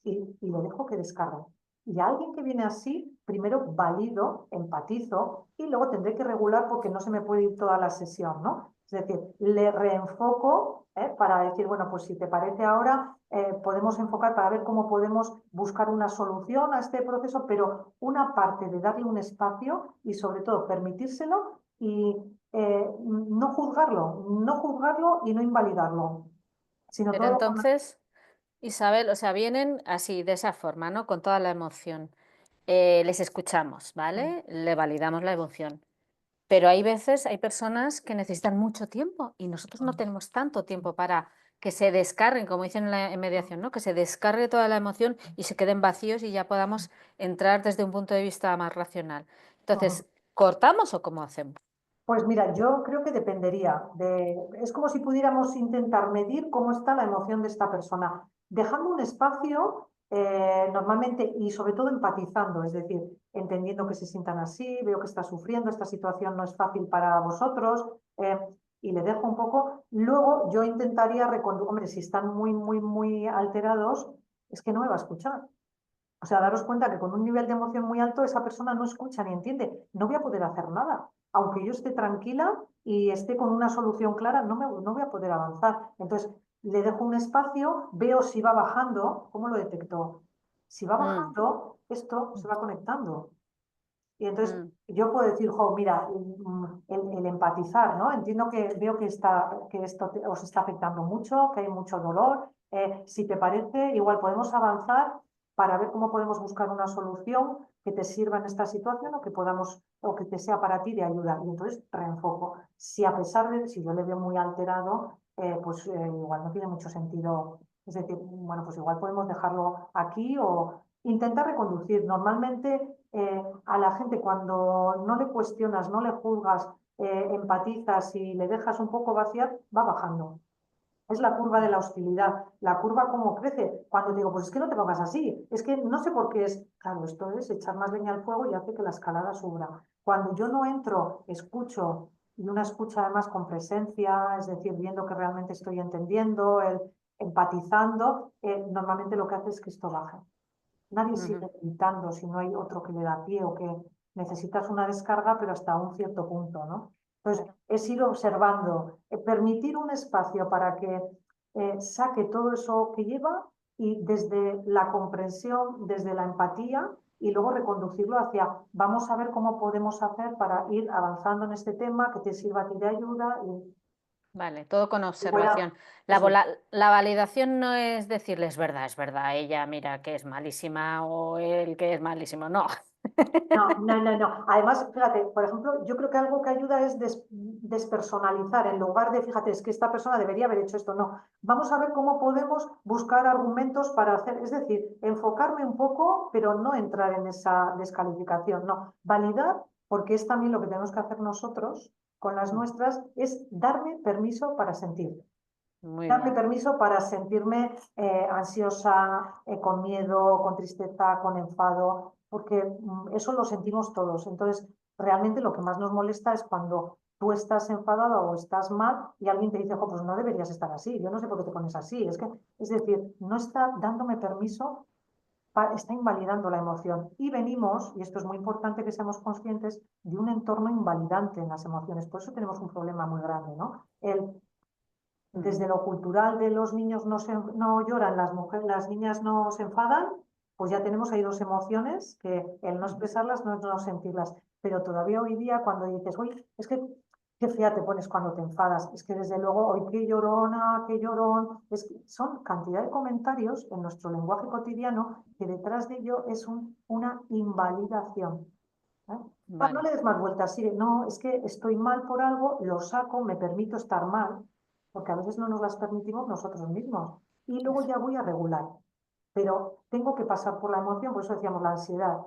y le dejo que descargue. Y a alguien que viene así, primero valido, empatizo y luego tendré que regular porque no se me puede ir toda la sesión, ¿no? Es decir, le reenfoco para decir, bueno, pues si te parece ahora, podemos enfocar para ver cómo podemos buscar una solución a este proceso, pero una parte de darle un espacio y sobre todo permitírselo y no juzgarlo y no invalidarlo, sino Pero todo lo contrario. entonces, Isabel, o sea, vienen así, de esa forma, ¿no? Con toda la emoción. Les escuchamos, ¿vale? Le validamos la emoción. Pero hay veces, hay personas que necesitan mucho tiempo y nosotros no tenemos tanto tiempo para que se descarguen, como dicen en mediación, ¿no? Que se descargue toda la emoción y se queden vacíos y ya podamos entrar desde un punto de vista más racional. Entonces, ¿cortamos o cómo hacemos? Pues mira, yo creo que dependería es como si pudiéramos intentar medir cómo está la emoción de esta persona, dejando un espacio normalmente y sobre todo empatizando, es decir, entendiendo que se sientan así, veo que está sufriendo, esta situación no es fácil para vosotros eh, y le dejo un poco. Luego yo intentaría reconducir, hombre, si están muy, muy, muy alterados, es que no me va a escuchar. O sea, daros cuenta que con un nivel de emoción muy alto esa persona no escucha ni entiende. No voy a poder hacer nada. Aunque yo esté tranquila y esté con una solución clara, no voy a poder avanzar. Entonces, le dejo un espacio, veo si va bajando, ¿cómo lo detecto? Si va Mm, bajando, esto se va conectando. Y entonces mm, yo puedo decir, jo, mira, el empatizar, ¿no? Entiendo que veo que esto os está afectando mucho, que hay mucho dolor. Si te parece, igual podemos avanzar para ver cómo podemos buscar una solución que te sirva en esta situación o que podamos, o que te sea para ti de ayuda. Y entonces reenfoco. Si a pesar de, si yo le veo muy alterado, pues igual no tiene mucho sentido. Es decir, bueno, pues igual podemos dejarlo aquí o intentar reconducir. Normalmente a la gente cuando no le cuestionas, no le juzgas, empatizas y le dejas un poco vaciar, va bajando. Es la curva de la hostilidad, la curva como crece. Cuando digo, pues es que no te pongas así, es que no sé por qué es, claro, esto es echar más leña al fuego y hace que la escalada suba. Cuando yo no entro, escucho, y una escucha además con presencia, es decir, viendo que realmente estoy entendiendo, empatizando, normalmente lo que hace es que esto baje. Nadie sigue ujú. gritando si no hay otro que le da pie o que necesitas una descarga, pero hasta un cierto punto, ¿no? Entonces, es ir observando, permitir un espacio para que saque todo eso que lleva y desde la comprensión, desde la empatía y luego reconducirlo hacia, vamos a ver cómo podemos hacer para ir avanzando en este tema, que te sirva a ti de ayuda Vale, todo con y fuera observación. eso. La validación no es decirle es verdad, ella mira que es malísima o él que es malísimo, no. No, no, no, no. Además, fíjate, por ejemplo, yo creo que algo que ayuda es despersonalizar, en lugar de, fíjate, es que esta persona debería haber hecho esto. No, vamos a ver cómo podemos buscar argumentos para hacer, es decir, enfocarme un poco, pero no entrar en esa descalificación. No, validar, porque es también lo que tenemos que hacer nosotros con las nuestras, es darme permiso para sentir. Muy Darme bien. permiso para sentirme ansiosa, con miedo, con tristeza, con enfado, porque eso lo sentimos todos. Entonces, realmente lo que más nos molesta es cuando tú estás enfadada o estás mal y alguien te dice, "Jo, pues no deberías estar así, yo no sé por qué te pones así". Es decir, no está dándome permiso, está invalidando la emoción. Y venimos, y esto es muy importante que seamos conscientes, de un entorno invalidante en las emociones. Por eso tenemos un problema muy grande, ¿no? Mm, Desde lo cultural de los niños no lloran, las mujeres, las niñas no se enfadan, pues ya tenemos ahí dos emociones que el no expresarlas no es no sentirlas. Pero todavía hoy día cuando dices, uy, es que qué fea te pones cuando te enfadas, es que desde luego, hoy qué llorona, qué llorón, son cantidad de comentarios en nuestro lenguaje cotidiano que detrás de ello es una invalidación. ¿Eh? No vale. le des más vueltas, sigue, no, es que estoy mal por algo, lo saco, me permito estar mal, porque a veces no nos las permitimos nosotros mismos. Y luego Eso. ya voy a regular, pero tengo que pasar por la emoción, por eso decíamos la ansiedad.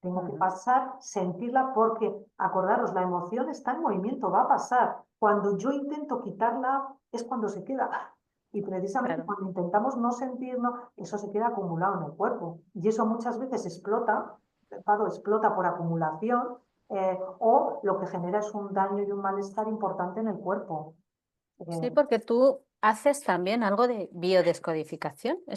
Tengo que Ujú, pasar, sentirla, porque acordaros, la emoción está en movimiento, va a pasar. Cuando yo intento quitarla, es cuando se queda. Y precisamente claro. cuando intentamos no sentirnos, eso se queda acumulado en el cuerpo. Y eso muchas veces explota, el enfado explota por acumulación. o lo que genera es un daño y un malestar importante en el cuerpo. Sí, porque tú haces también algo de biodescodificación. Mm.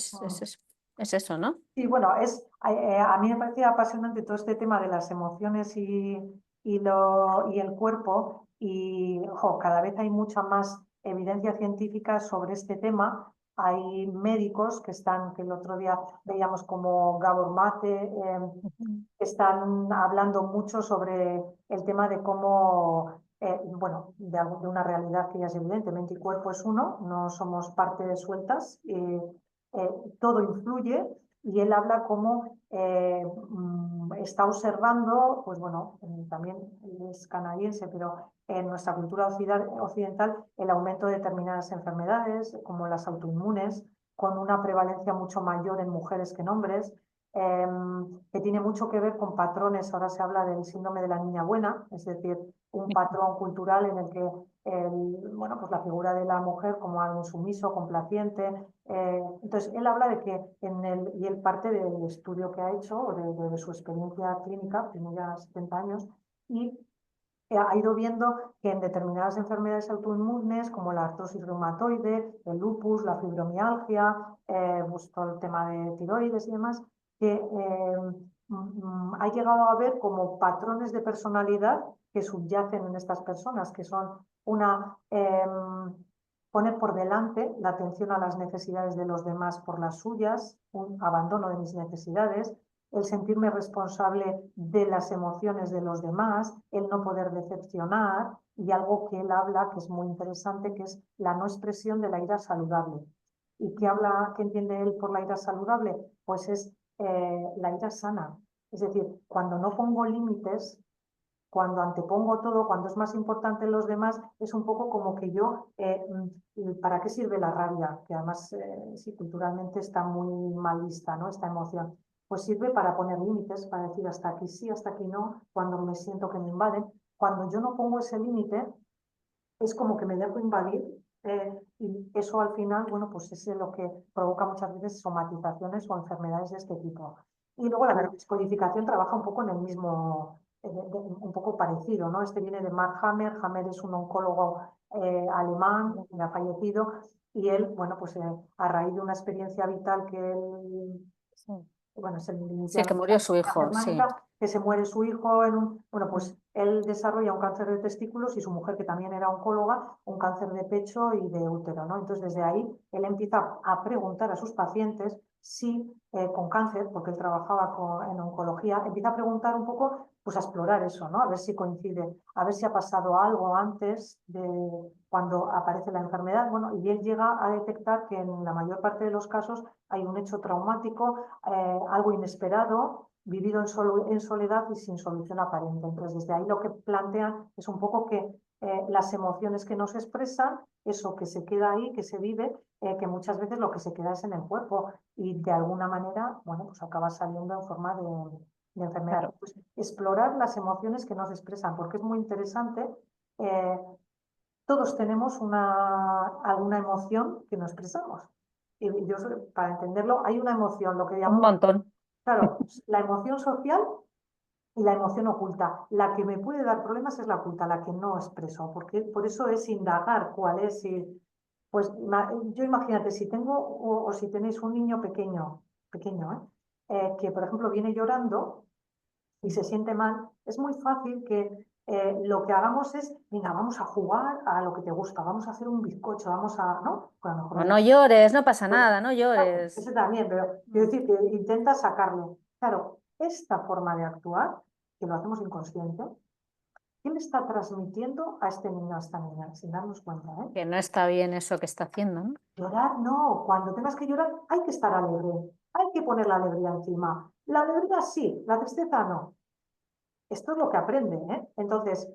Es eso, ¿no? Sí, bueno, a mí me parecía apasionante todo este tema de las emociones y el cuerpo y cada vez hay mucha más evidencia científica sobre este tema. Hay médicos que el otro día veíamos como Gabor Mate, Ujú. que están hablando mucho sobre el tema de cómo, bueno, de una realidad que ya es evidente, mente y cuerpo es uno, no somos partes sueltas, todo influye y él habla como está observando, pues bueno, también es canadiense, pero en nuestra cultura occidental el aumento de determinadas enfermedades, como las autoinmunes, con una prevalencia mucho mayor en mujeres que en hombres, que tiene mucho que ver con patrones. Ahora se habla del síndrome de la niña buena, es decir, un patrón cultural en el que bueno, pues la figura de la mujer como algo sumiso, complaciente. Entonces, él habla de que y él parte del estudio que ha hecho, de su experiencia clínica, tiene ya 70 años, y ha ido viendo que en determinadas enfermedades autoinmunes, como la artrosis reumatoide, el lupus, la fibromialgia, pues todo el tema de tiroides y demás, que ha llegado a ver como patrones de personalidad que subyacen en estas personas, que son una poner por delante la atención a las necesidades de los demás por las suyas, un abandono de mis necesidades, el sentirme responsable de las emociones de los demás, el no poder decepcionar y algo que él habla que es muy interesante, que es la no expresión de la ira saludable. ¿Y qué entiende él por la ira saludable? Pues es la ira sana. Es decir, cuando no pongo límites, cuando antepongo todo, cuando es más importante en los demás, es un poco como que yo, ¿para qué sirve la rabia? Que además, sí, culturalmente está muy mal vista, ¿no? Esta emoción. Pues sirve para poner límites, para decir hasta aquí sí, hasta aquí no, cuando me siento que me invaden. Cuando yo no pongo ese límite, es como que me dejo invadir y eso al final, bueno, pues es lo que provoca muchas veces somatizaciones o enfermedades de este tipo. Y luego la Claro. descodificación trabaja un poco en el mismo, un poco parecido, ¿no? Este viene de Mark Hammer. Hammer es un oncólogo alemán que ha fallecido y él, bueno, pues a raíz de una experiencia vital que él, Sí. bueno, se inicia Sí, en que murió su la hijo, sí. germánica, que se muere su hijo bueno, Mm. pues él desarrolla un cáncer de testículos y su mujer, que también era oncóloga, un cáncer de pecho y de útero, ¿no? Entonces, desde ahí, él empieza a preguntar a sus pacientes si con cáncer, porque él trabajaba en oncología, empieza a preguntar un poco, pues a explorar eso, ¿no? A ver si coincide, a ver si ha pasado algo antes de cuando aparece la enfermedad, bueno, y él llega a detectar que en la mayor parte de los casos hay un hecho traumático, algo inesperado, vivido en soledad y sin solución aparente. Entonces, desde ahí lo que plantean es un poco que las emociones que nos expresan, eso que se queda ahí, que se vive, que muchas veces lo que se queda es en el cuerpo y de alguna manera, bueno, pues acaba saliendo en forma de enfermedad. Claro. Pues explorar las emociones que nos expresan, porque es muy interesante. eh, todos tenemos alguna emoción que nos expresamos. Y yo, para entenderlo, hay una emoción, lo que Un llamamos, montón. claro, la emoción social y la emoción oculta. La que me puede dar problemas es la oculta, la que no expreso, porque por eso es indagar cuál es. Pues yo imagínate, si tengo o si tenéis un niño pequeño, pequeño, que por ejemplo viene llorando y se siente mal, es muy fácil que lo que hagamos es, venga, vamos a jugar a lo que te gusta, vamos a hacer un bizcocho, vamos a, ¿no? Pues a lo mejor Como no llores, no pasa pues, nada, no claro, llores. ese también, pero quiero Mm. decir que intenta sacarlo. Claro, esta forma de actuar, que lo hacemos inconsciente, ¿qué le está transmitiendo a este niño, a esta niña? Sin darnos cuenta, ¿eh? Que no está bien eso que está haciendo, ¿no? Llorar no, cuando tengas que llorar hay que estar alegre, hay que poner la alegría encima. La alegría sí, la tristeza no. Esto es lo que aprende, ¿eh? Entonces,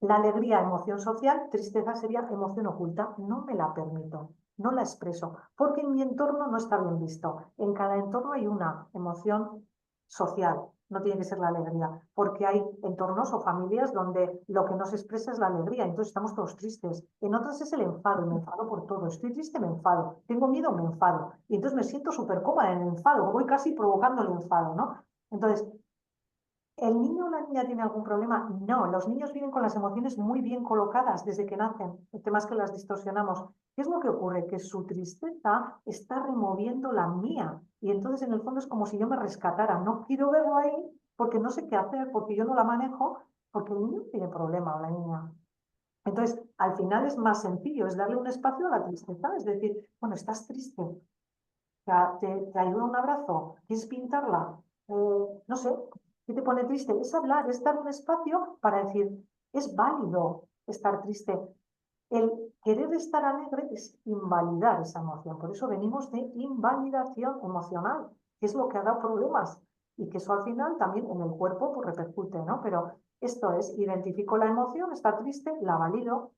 la alegría, emoción social, tristeza sería emoción oculta. No me la permito, no la expreso, porque en mi entorno no está bien visto. En cada entorno hay una emoción social, no tiene que ser la alegría, porque hay entornos o familias donde lo que no se expresa es la alegría, entonces estamos todos tristes. En otras es el enfado, y me enfado por todo. Estoy triste, me enfado. Tengo miedo, me enfado. Y entonces me siento súper cómoda en el enfado, voy casi provocando el enfado, ¿no? Entonces, ¿El niño o la niña tiene algún problema? No, los niños vienen con las emociones muy bien colocadas desde que nacen. El tema es que las distorsionamos. ¿Qué es lo que ocurre? Que su tristeza está removiendo la mía. Y entonces en el fondo es como si yo me rescatara. No quiero verlo ahí porque no sé qué hacer, porque yo no la manejo, porque el niño tiene problema o la niña. Entonces, al final es más sencillo, es darle un espacio a la tristeza. Es decir, bueno, estás triste, te ayuda un abrazo, quieres pintarla, no sé, ¿qué te pone triste? Es hablar, es dar un espacio para decir, es válido estar triste. El querer estar alegre es invalidar esa emoción. Por eso venimos de invalidación emocional, que es lo que ha dado problemas y que eso al final también en el cuerpo pues, repercute, ¿no? Pero esto es, identifico la emoción, está triste, la valido.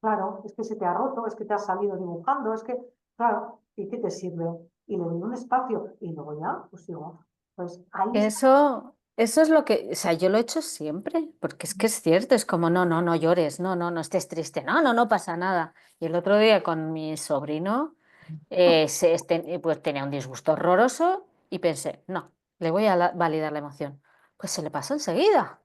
Claro, es que se te ha roto, es que te has salido dibujando, es que, claro, ¿y qué te sirve? Y le doy un espacio y luego ya, pues digo, pues ahí está. Eso es lo que, o sea, yo lo he hecho siempre, porque es que es cierto, es como, no, no, no llores, no, no, no estés triste, no, no, no pasa nada. Y el otro día con mi sobrino, pues tenía un disgusto horroroso y pensé, no, le voy a validar la emoción. Pues se le pasó enseguida.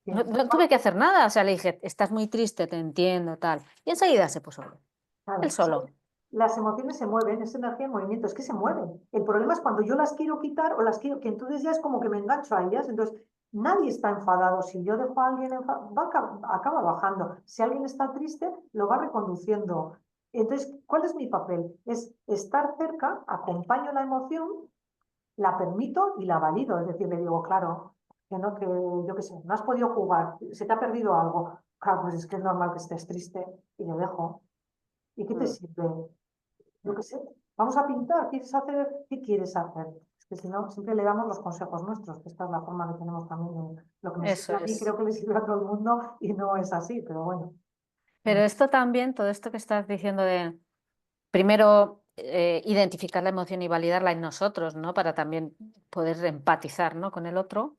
No, no tuve que hacer nada, o sea, le dije, estás muy triste, te entiendo, tal. Y enseguida se puso bien, él Claro, es que solo. las emociones se mueven, es energía en movimiento, es que se mueven. El problema es cuando yo las quiero quitar o las quiero, que entonces ya es como que me engancho a ellas. Entonces, nadie está enfadado. Si yo dejo a alguien enfadado, acaba bajando. Si alguien está triste, lo va reconduciendo. Entonces, ¿cuál es mi papel? Es estar cerca, acompaño la emoción, la permito y la valido. Es decir, le digo, claro, que no, que yo qué sé, no has podido jugar, se te ha perdido algo. Claro, pues es que es normal que estés triste y le dejo. ¿Y qué te Mm. sirve? Yo qué sé, vamos a pintar, ¿quieres hacer? ¿Qué quieres hacer? Es que si no, siempre le damos los consejos nuestros, que esta es la forma que tenemos también de lo que me Eso sirve a mí, es. creo que le sirve a todo el mundo y no es así, pero bueno. Pero esto también, todo esto que estás diciendo de primero, identificar la emoción y validarla en nosotros, ¿no? Para también poder empatizar, ¿no? con el otro,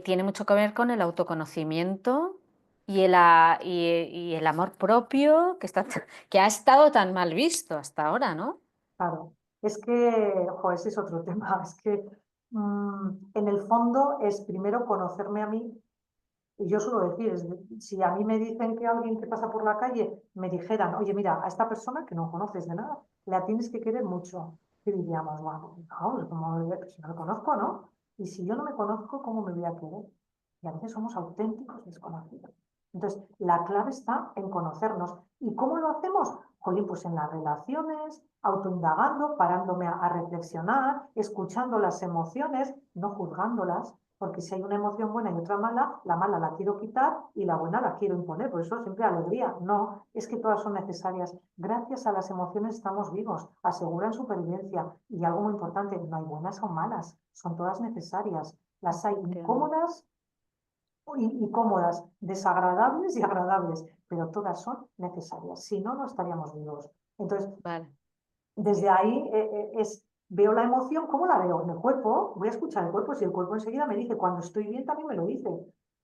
tiene mucho que ver con el autoconocimiento y el amor propio que está, que ha estado tan mal visto hasta ahora, ¿no? Claro, es que, jo, ese es otro tema, es que en el fondo es primero conocerme a mí. Y yo suelo decir, si a mí me dicen que alguien que pasa por la calle me dijeran, oye, mira, a esta persona que no conoces de nada, la tienes que querer mucho. ¿Qué diríamos? Bueno, no, si no lo conozco, ¿no? Y si yo no me conozco, ¿cómo me voy a querer? Y a veces somos auténticos desconocidos. Entonces, la clave está en conocernos. ¿Y cómo lo hacemos? Jolín, pues en las relaciones, autoindagando, parándome a reflexionar, escuchando las emociones, no juzgándolas, porque si hay una emoción buena y otra mala, la mala la quiero quitar y la buena la quiero imponer. Por eso siempre alegría. No, es que todas son necesarias. Gracias a las emociones estamos vivos, aseguran supervivencia. Y algo muy importante, no hay buenas o malas, son todas necesarias. Las hay Efectivamente. incómodas y cómodas, desagradables y agradables, pero todas son necesarias. Si no, no estaríamos vivos. Entonces, Vale, desde ahí veo la emoción, ¿cómo la veo? En el cuerpo, voy a escuchar el cuerpo, si el cuerpo enseguida me dice, cuando estoy bien también me lo dice.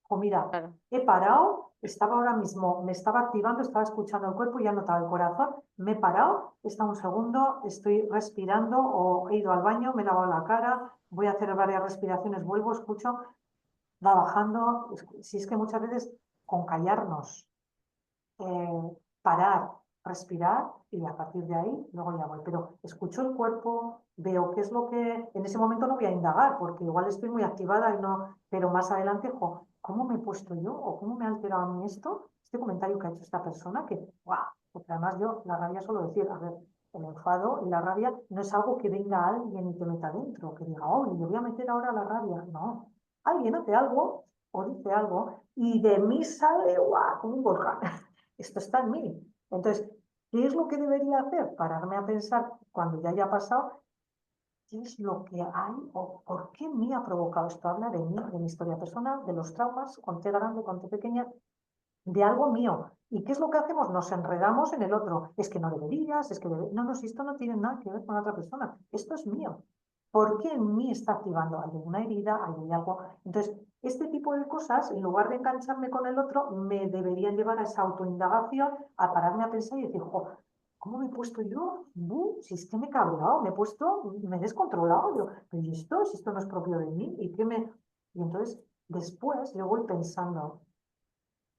O mira, claro. he parado, estaba ahora mismo, me estaba activando, estaba escuchando el cuerpo y ya notaba el corazón, me he parado, está un segundo, estoy respirando o he ido al baño, me he lavado la cara, voy a hacer varias respiraciones, vuelvo, escucho, va bajando. Si es que muchas veces con callarnos parar, respirar y a partir de ahí luego ya voy. Pero escucho el cuerpo, veo qué es lo que en ese momento no voy a indagar porque igual estoy muy activada y no, pero más adelante, jo, ¿cómo me he puesto yo o cómo me ha alterado a mí esto? Este comentario que ha hecho esta persona que, ¡guau! Porque además yo la rabia suelo decir, a ver, el enfado y la rabia no es algo que venga alguien y te meta dentro, que diga, oh, le voy a meter ahora la rabia. No, alguien hace algo o dice algo y de mí sale, ¡guau!, como un volcán. Esto está en mí. Entonces, ¿qué es lo que debería hacer? Pararme a pensar cuando ya haya pasado, ¿qué es lo que hay o por qué me ha provocado esto? Habla de mí, de mi historia personal, de los traumas, con T grande, con T pequeña, de algo mío. ¿Y qué es lo que hacemos? Nos enredamos en el otro. Es que no deberías, es que no, no, si esto no tiene nada que ver con la otra persona, esto es mío. ¿Por qué en mí está activando? Hay una herida, hay algo. Entonces, este tipo de cosas, en lugar de engancharme con el otro, me deberían llevar a esa autoindagación, a pararme a pensar y decir, jo, ¿cómo me he puesto yo? Si es que me he cabreado, me he puesto, me he descontrolado. Yo, pero ¿y esto? Si esto no es propio de mí, ¿y qué me...? Y entonces Después yo voy pensando,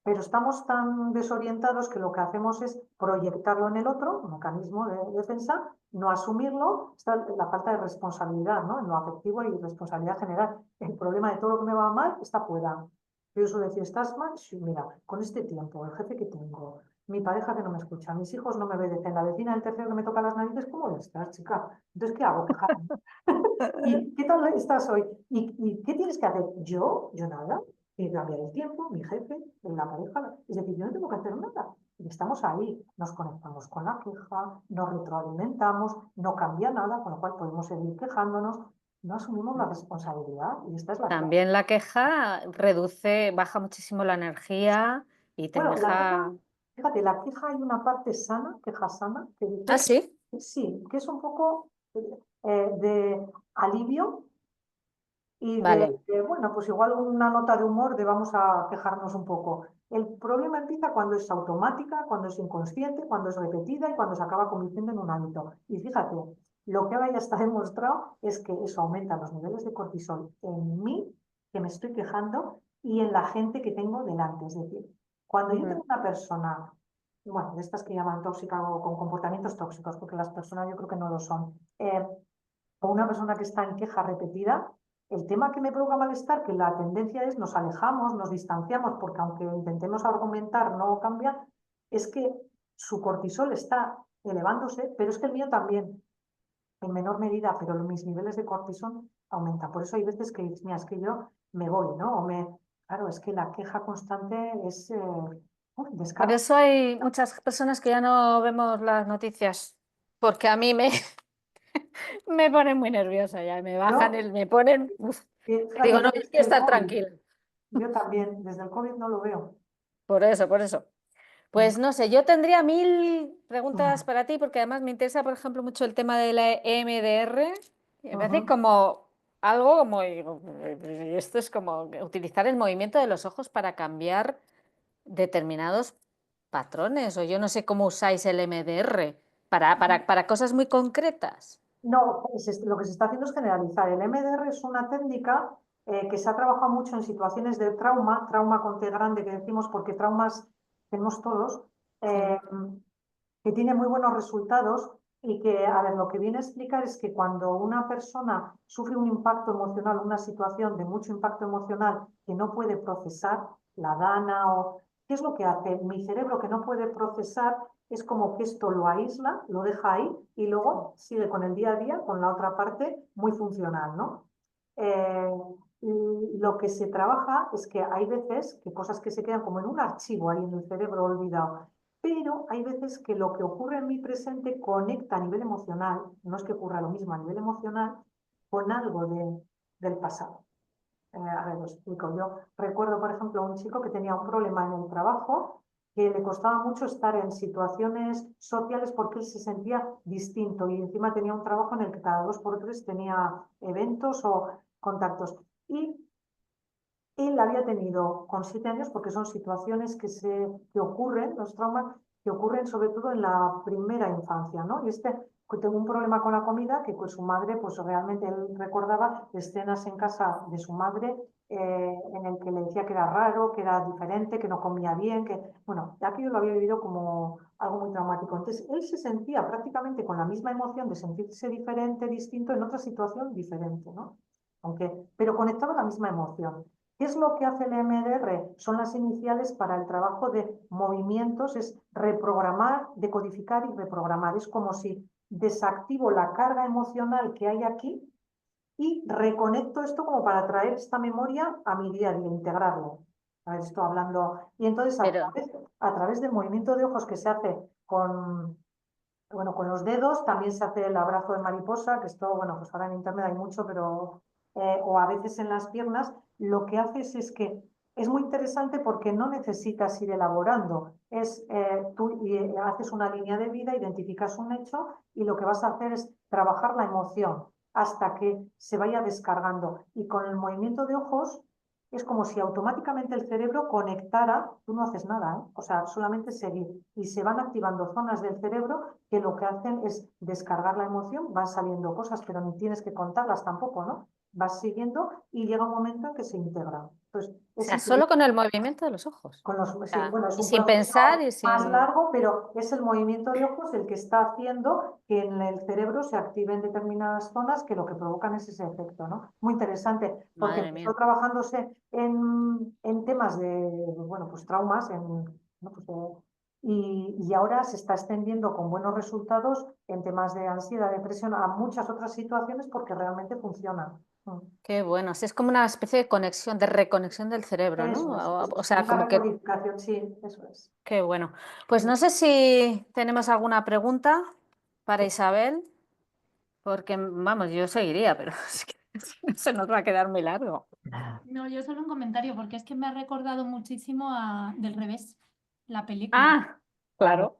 pero estamos tan desorientados que lo que hacemos es proyectarlo en el otro, un mecanismo de defensa, no asumirlo, está la falta de responsabilidad, ¿no? En lo afectivo y responsabilidad general. El problema de todo lo que me va mal está fuera. Yo suelo decir, ¿estás mal? Sí, mira, con este tiempo, el jefe que tengo, mi pareja que no me escucha, mis hijos no me obedecen, la vecina del tercero que me toca las narices, ¿cómo estás, chica? Entonces, ¿qué hago? Quejarme. ¿Y qué tal estás hoy? ¿Y qué tienes que hacer? Yo nada. Y cambiar el tiempo, mi jefe, la pareja. Es decir, yo no tengo que hacer nada. Y estamos ahí, nos conectamos con la queja, nos retroalimentamos, no cambia nada, con lo cual podemos seguir quejándonos, no asumimos la responsabilidad y esta es la clave. También la queja reduce, baja muchísimo la energía y te Bueno, la queja, deja... fíjate, la queja hay una parte sana, queja sana, que Ah, dice, sí, sí, que es un poco de alivio y vale. bueno, pues igual una nota de humor de vamos a quejarnos un poco. El problema empieza cuando es automática, cuando es inconsciente, cuando es repetida y cuando se acaba convirtiendo en un hábito. Y fíjate, lo que ahora ya está demostrado es que eso aumenta los niveles de cortisol en mí, que me estoy quejando, y en la gente que tengo delante. Es decir, cuando yo tengo Ujú. una persona, bueno, de estas que llaman tóxica o con comportamientos tóxicos, porque las personas yo creo que no lo son, o una persona que está en queja repetida, el tema que me provoca malestar, que la tendencia es nos alejamos, nos distanciamos, porque aunque intentemos argumentar no cambia, es que su cortisol está elevándose, pero es que el mío también, en menor medida, pero mis niveles de cortisol aumentan. Por eso hay veces que dices, mira, es que yo me voy, ¿no? Claro, es que la queja constante es Por descarga. eso hay muchas personas que ya no vemos las noticias, porque a mí me, me ponen muy nerviosa ya, me bajan Yo, me ponen... uf. fíjate, Digo, yo no, yo desde quiero el estar COVID, tranquila. yo también, desde el COVID no lo veo. Por eso, por eso. Mm, Pues no sé, yo tendría mil preguntas mm, para ti, porque además me interesa, por ejemplo, mucho el tema de la EMDR. Y me parece ujú. como algo como, digo, esto es como utilizar el movimiento de los ojos para cambiar determinados patrones, o yo no sé cómo usáis el MDR para cosas muy concretas. No, lo que se está haciendo es generalizar. El MDR es una técnica que se ha trabajado mucho en situaciones de trauma, trauma con T grande que decimos porque traumas tenemos todos, Sí. eh, que tiene muy buenos resultados y que, a ver, lo que viene a explicar es que cuando una persona sufre un impacto emocional, una situación de mucho impacto emocional que no puede procesar, la gana o qué es lo que hace mi cerebro que no puede procesar, es como que esto lo aísla, lo deja ahí y luego sigue con el día a día, con la otra parte muy funcional, ¿no? Eh, y lo que se trabaja es que hay veces que cosas que se quedan como en un archivo ahí en el cerebro olvidado, pero hay veces que lo que ocurre en mi presente conecta a nivel emocional, no es que ocurra lo mismo a nivel emocional, con algo del pasado. A ver, lo explico. Yo recuerdo, por ejemplo, a un chico que tenía un problema en el trabajo, que le costaba mucho estar en situaciones sociales porque él se sentía distinto y encima tenía un trabajo en el que cada dos por tres tenía eventos o contactos. Y él había tenido con 7 años, porque son situaciones que ocurren, los traumas que ocurren sobre todo en la primera infancia, ¿no? Y que tuvo un problema con la comida, que pues su madre, pues realmente él recordaba escenas en casa de su madre en el que le decía que era raro, que era diferente, que no comía bien, que, bueno, aquello lo había vivido como algo muy traumático. Entonces, él se sentía prácticamente con la misma emoción de sentirse diferente, distinto, en otra situación diferente, ¿no? Aunque, pero conectaba la misma emoción. ¿Qué es lo que hace el EMDR? Son las iniciales para el trabajo de movimientos, es reprogramar, decodificar y reprogramar. Es como si desactivo la carga emocional que hay aquí y reconecto esto como para traer esta memoria a mi día a día, integrarlo. A ver, estoy hablando. Y entonces Pero, a través del movimiento de ojos que se hace bueno, con los dedos, también se hace el abrazo de mariposa, que esto, bueno, pues ahora en internet hay mucho, pero, o a veces en las piernas, lo que haces es que es muy interesante porque no necesitas ir elaborando, tú haces una línea de vida, identificas un hecho y lo que vas a hacer es trabajar la emoción hasta que se vaya descargando. Y con el movimiento de ojos es como si automáticamente el cerebro conectara, tú no haces nada, ¿eh? O sea, solamente seguir. Y se van activando zonas del cerebro que lo que hacen es descargar la emoción, van saliendo cosas, pero ni tienes que contarlas tampoco, ¿no? vas siguiendo y llega un momento en que se integra. Entonces, O es sea, solo con el movimiento de los ojos. con los, O sí, sea, bueno, es y un sin pensar proceso y más sin... largo, pero es el movimiento de ojos el que está haciendo que en el cerebro se activen determinadas zonas que lo que provocan es ese efecto, ¿no? Muy interesante, porque Madre empezó mía. trabajándose en temas de, bueno, pues traumas, ¿no? Pues, y ahora se está extendiendo con buenos resultados en temas de ansiedad, depresión, a muchas otras situaciones porque realmente funciona. Qué bueno. Sí, es como una especie de conexión, de reconexión del cerebro, ¿no? Eso O es, sea, una como que... recodificación, sí, eso es. Qué bueno. Pues no sé si tenemos alguna pregunta para Isabel, porque, vamos, yo seguiría, pero es que se nos va a quedar muy largo. No, yo solo un comentario, porque es que me ha recordado muchísimo a Del Revés, la película. Ah, claro.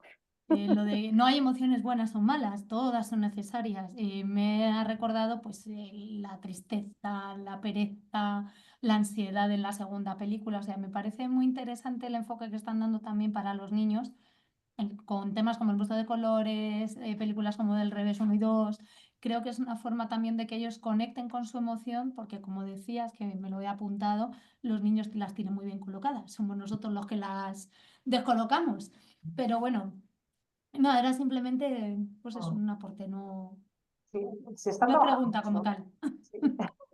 Lo de no hay emociones buenas o malas, todas son necesarias. Me ha recordado pues la tristeza, la pereza, la ansiedad en la segunda película. O sea, me parece muy interesante el enfoque que están dando también para los niños con temas como el gusto de colores, películas como Del Revés 1 y 2. Creo que es una forma también de que ellos conecten con su emoción, porque como decías, que me lo he apuntado, los niños las tienen muy bien colocadas, somos nosotros los que las descolocamos. Pero bueno, no, era simplemente, pues es un aporte, no, Sí, se están no trabajando pregunta como mucho. tal. Sí.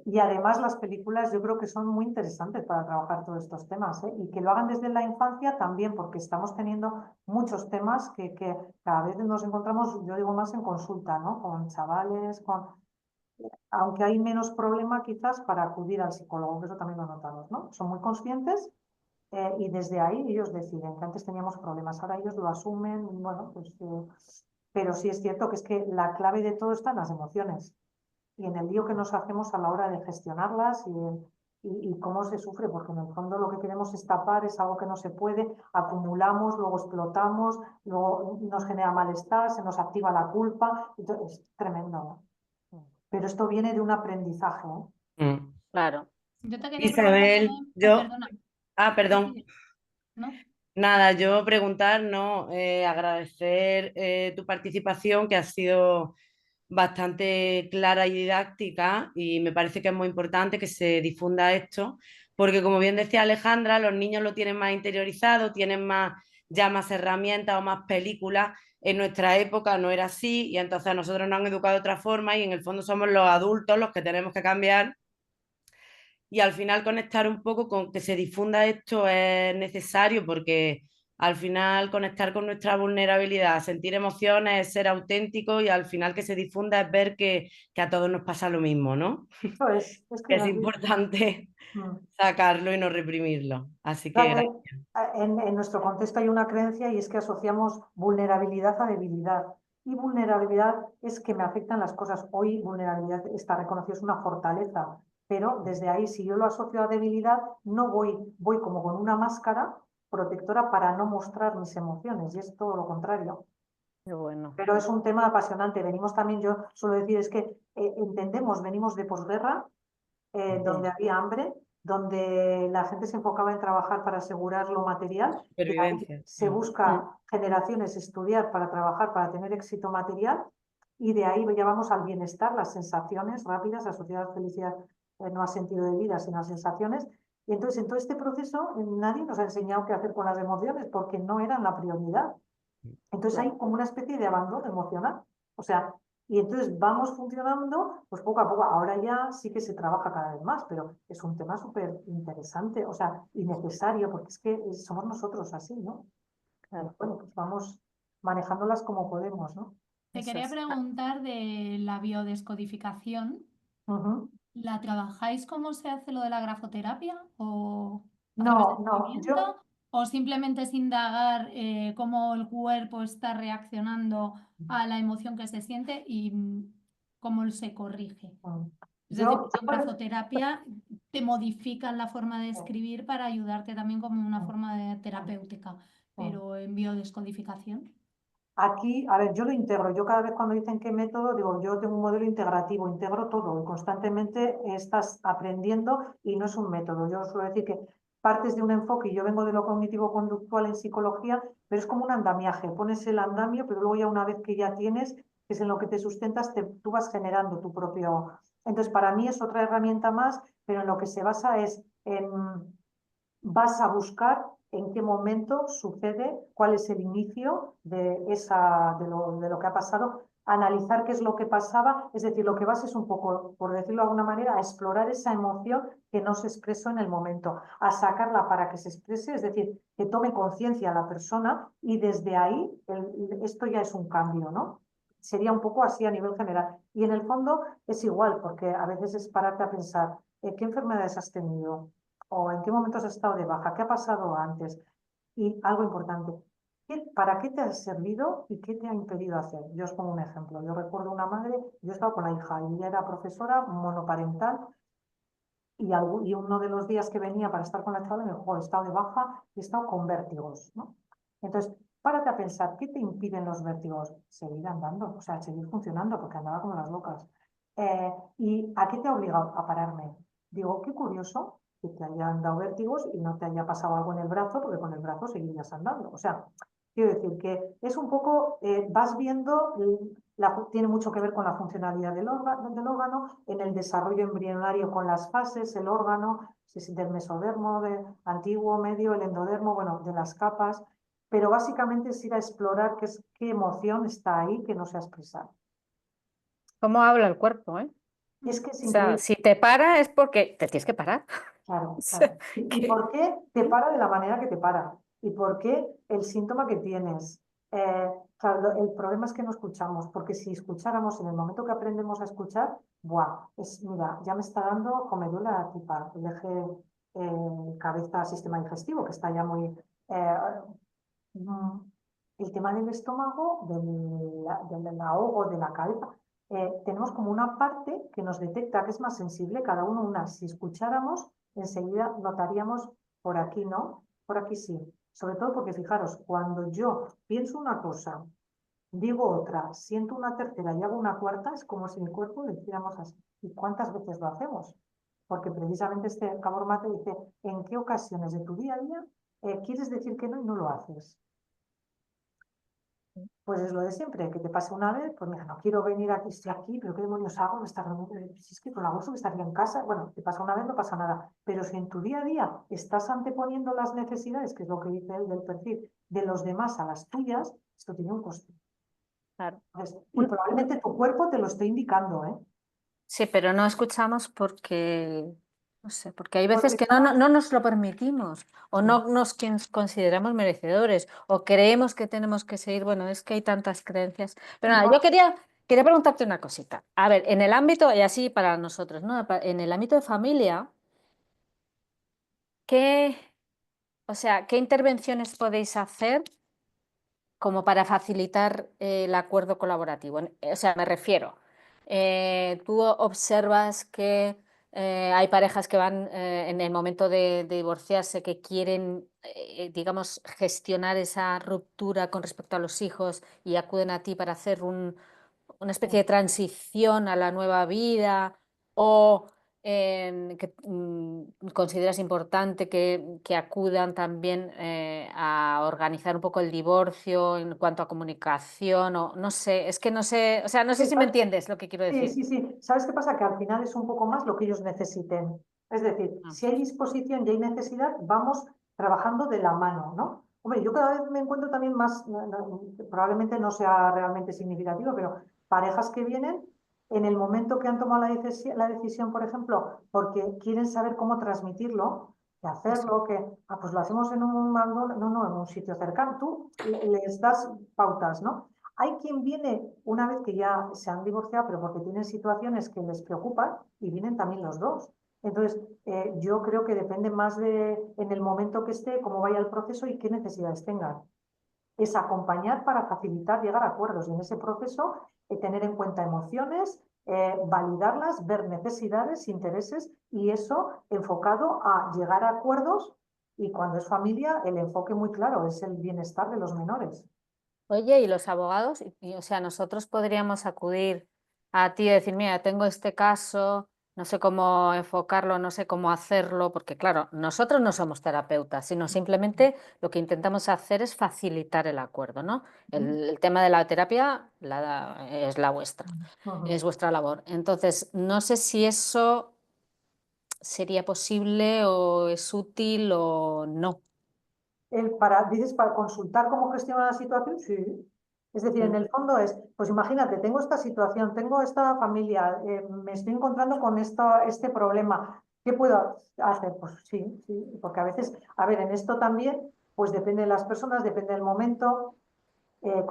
Y además las películas yo creo que son muy interesantes para trabajar todos estos temas, ¿eh? Y que lo hagan desde la infancia también, porque estamos teniendo muchos temas que cada vez nos encontramos, yo digo más en consulta, ¿no? Con chavales, aunque hay menos problema quizás para acudir al psicólogo, que eso también lo notamos, ¿no? Son muy conscientes y desde ahí ellos deciden, que antes teníamos problemas, ahora ellos lo asumen, bueno, pues, pero sí es cierto que es que la clave de todo está en las emociones y en el lío que nos hacemos a la hora de gestionarlas y cómo se sufre, porque en el fondo lo que queremos es tapar, es algo que no se puede, acumulamos, luego explotamos, luego nos genera malestar, se nos activa la culpa, entonces, es tremendo, ¿no? Pero esto viene de un aprendizaje, ¿eh? Mm. Claro. Yo te quería preguntar Isabel, también, yo, perdona, sí, perdón, sí, ¿no? nada, yo preguntar, no, agradecer tu participación, que ha sido bastante clara y didáctica, y me parece que es muy importante que se difunda esto, porque como bien decía Alejandra, los niños lo tienen más interiorizado, tienen más, ya más herramientas o más películas. En nuestra época no era así, y entonces a nosotros nos han educado de otra forma, y en el fondo somos los adultos los que tenemos que cambiar. Y al final conectar un poco con que se difunda esto es necesario, porque al final conectar con nuestra vulnerabilidad, sentir emociones, es ser auténtico, y al final que se difunda es ver que a todos nos pasa lo mismo, ¿no? Eso es que Es importante mm. sacarlo y no reprimirlo. Así que Fíjate, en nuestro contexto hay una creencia y es que asociamos vulnerabilidad a debilidad. Y vulnerabilidad es que me afectan las cosas. Hoy vulnerabilidad está reconocido, es una fortaleza. Pero desde ahí, si yo lo asocio a debilidad, no voy como con una máscara protectora para no mostrar mis emociones. Y es todo lo contrario. Qué bueno. Pero es un tema apasionante. Venimos también, yo suelo decir, es que entendemos, venimos de posguerra donde había hambre, donde la gente se enfocaba en trabajar para asegurar lo material, de ahí supervivencia. se Mm. busca generaciones estudiar para trabajar, para tener éxito material, y de ahí ya vamos al bienestar, las sensaciones rápidas asociadas a felicidad, no a sentido de vida, sino a sensaciones. Y entonces, en todo este proceso, nadie nos ha enseñado qué hacer con las emociones porque no eran la prioridad. Entonces hay Claro. como una especie de abandono emocional. O sea, y entonces vamos funcionando, pues poco a poco. Ahora ya sí que se trabaja cada vez más, pero es un tema súper interesante, o sea, y necesario, porque es que somos nosotros así, ¿no? Y Claro. bueno, pues vamos manejándolas como podemos, ¿no? Te Eso quería es. preguntar de la biodescodificación. Ujú. ¿La trabajáis cómo se hace lo de la grafoterapia o a través del No, no, movimiento o simplemente es indagar cómo el cuerpo está reaccionando a la emoción que se siente y cómo se corrige? Es decir, yo, en grafoterapia te modifican la forma de escribir para ayudarte también como una forma de terapéutica, pero en biodescodificación. aquí, a ver, yo lo integro. Yo cada vez cuando dicen qué método, digo, yo tengo un modelo integrativo, integro todo y constantemente estás aprendiendo y no es un método. Yo suelo decir que partes de un enfoque y yo vengo de lo cognitivo-conductual en psicología, pero es como un andamiaje. Pones el andamio, pero luego ya una vez que ya tienes, que es en lo que te sustentas, tú vas generando tu propio Entonces, para mí es otra herramienta más, pero en lo que se basa es en, vas a buscar en qué momento sucede, cuál es el inicio de lo que ha pasado, analizar qué es lo que pasaba, es decir, lo que vas es un poco, por decirlo de alguna manera, a explorar esa emoción que no se expresó en el momento, a sacarla para que se exprese, es decir, que tome conciencia la persona y desde ahí esto ya es un cambio, ¿no? Sería un poco así a nivel general. Y en el fondo es igual, porque a veces es pararte a pensar, ¿qué enfermedades has tenido? ¿O en qué momentos has estado de baja? ¿Qué ha pasado antes? Y algo importante, ¿para qué te ha servido y qué te ha impedido hacer? Yo os pongo un ejemplo. Yo recuerdo una madre, yo estaba con la hija y ella era profesora monoparental y uno de los días que venía para estar con la chavala me dijo, he estado de baja y he estado con vértigos, ¿no? Entonces, párate a pensar, ¿qué te impiden los vértigos? Seguir andando, o sea, seguir funcionando, porque andaba como las locas. ¿Y a qué te ha obligado a pararme? Digo, qué curioso que te hayan dado vértigos y no te haya pasado algo en el brazo, porque con el brazo seguirías andando. O sea, quiero decir que es un poco, vas viendo, tiene mucho que ver con la funcionalidad del órgano, en el desarrollo embrionario con las fases, el órgano, si es del mesodermo, de antiguo, medio, el endodermo, bueno, de las capas, pero básicamente es ir a explorar qué emoción está ahí que no se ha expresado. ¿Cómo habla el cuerpo, eh? Es que es O sea, increíble. si te para es porque te tienes que parar. Claro, O sea, claro. ¿Y que- por qué te para de la manera que te para? ¿Y por qué el síntoma que tienes? Claro, el problema es que no escuchamos, porque si escucháramos en el momento que aprendemos a escuchar, ¡buah! Mira, ya me está dando, o me duele la tipa, el eje cabeza-sistema digestivo, que está ya muy... mm, el tema del estómago, del ahogo, de la cabeza, tenemos como una parte que nos detecta que es más sensible, cada uno una. Si escucháramos, enseguida notaríamos por aquí no, por aquí sí. Sobre todo porque fijaros, cuando yo pienso una cosa, digo otra, siento una tercera y hago una cuarta, es como si mi cuerpo le hiciéramos así. ¿Y cuántas veces lo hacemos? Porque precisamente este Gabor Mate dice, ¿en qué ocasiones de tu día a día quieres decir que no y no lo haces? Pues es lo de siempre, que te pase una vez, pues mira, no quiero venir aquí, estoy aquí, pero ¿qué demonios hago en esta reunión? Si es que con la gusto que estaría en casa, bueno, te pasa una vez, no pasa nada. Pero si en tu día a día estás anteponiendo las necesidades, que es lo que dice él del perfil, de los demás a las tuyas, esto tiene un coste. claro. Entonces, y probablemente tu cuerpo te lo esté indicando, ¿eh? Sí, pero no escuchamos porque, no sé, porque hay veces Porque que no nos lo permitimos o no nos consideramos merecedores o creemos que tenemos que seguir. Bueno, es que hay tantas creencias. Pero nada, yo quería preguntarte una cosita. A ver, en el ámbito, y así para nosotros, ¿no? En el ámbito de familia, ¿qué, o sea, qué intervenciones podéis hacer como para facilitar el acuerdo colaborativo? O sea, me refiero, tú observas que hay parejas que van en el momento de divorciarse, que quieren, digamos, gestionar esa ruptura con respecto a los hijos y acuden a ti para hacer una especie de transición a la nueva vida, o que consideras importante que acudan también a organizar un poco el divorcio en cuanto a comunicación, o no sé, es que no sé, o sea, no sé si me entiendes lo que quiero Sí, decir. sí, sí. ¿Sabes qué pasa? Que al final es un poco más lo que ellos necesiten. Es decir, Ah, si hay disposición y hay necesidad, vamos trabajando de la mano, ¿no? Hombre, yo cada vez me encuentro también más, probablemente no sea realmente significativo, pero parejas que vienen en el momento que han tomado la decisión, por ejemplo, porque quieren saber cómo transmitirlo, que eso. hacerlo, pues lo hacemos en un mando, no, en un sitio cercano. Tú les das pautas, ¿no? Hay quien viene una vez que ya se han divorciado, pero porque tienen situaciones que les preocupan y vienen también los dos. Entonces, yo creo que depende más en el momento que esté, cómo vaya el proceso y qué necesidades tengan. Es acompañar para facilitar llegar a acuerdos y en ese proceso tener en cuenta emociones, validarlas, ver necesidades, intereses y eso enfocado a llegar a acuerdos y cuando es familia, el enfoque muy claro es el bienestar de los menores. Oye, ¿y los abogados? O sea, nosotros podríamos acudir a ti y decir, mira, tengo este caso, no sé cómo enfocarlo, no sé cómo hacerlo, porque claro, nosotros no somos terapeutas, sino simplemente lo que intentamos hacer es facilitar el acuerdo, ¿no? El tema de la terapia es la vuestra, es vuestra labor. Entonces, no sé si eso sería posible o es útil o no. Dices, para consultar cómo gestionar la situación, sí. Es decir, en Mm. el fondo es, pues imagínate, tengo esta situación, tengo esta familia, me estoy encontrando con este problema. ¿Qué puedo hacer? Pues sí, sí, porque a veces, a ver, en esto también, pues depende de las personas, depende del momento. El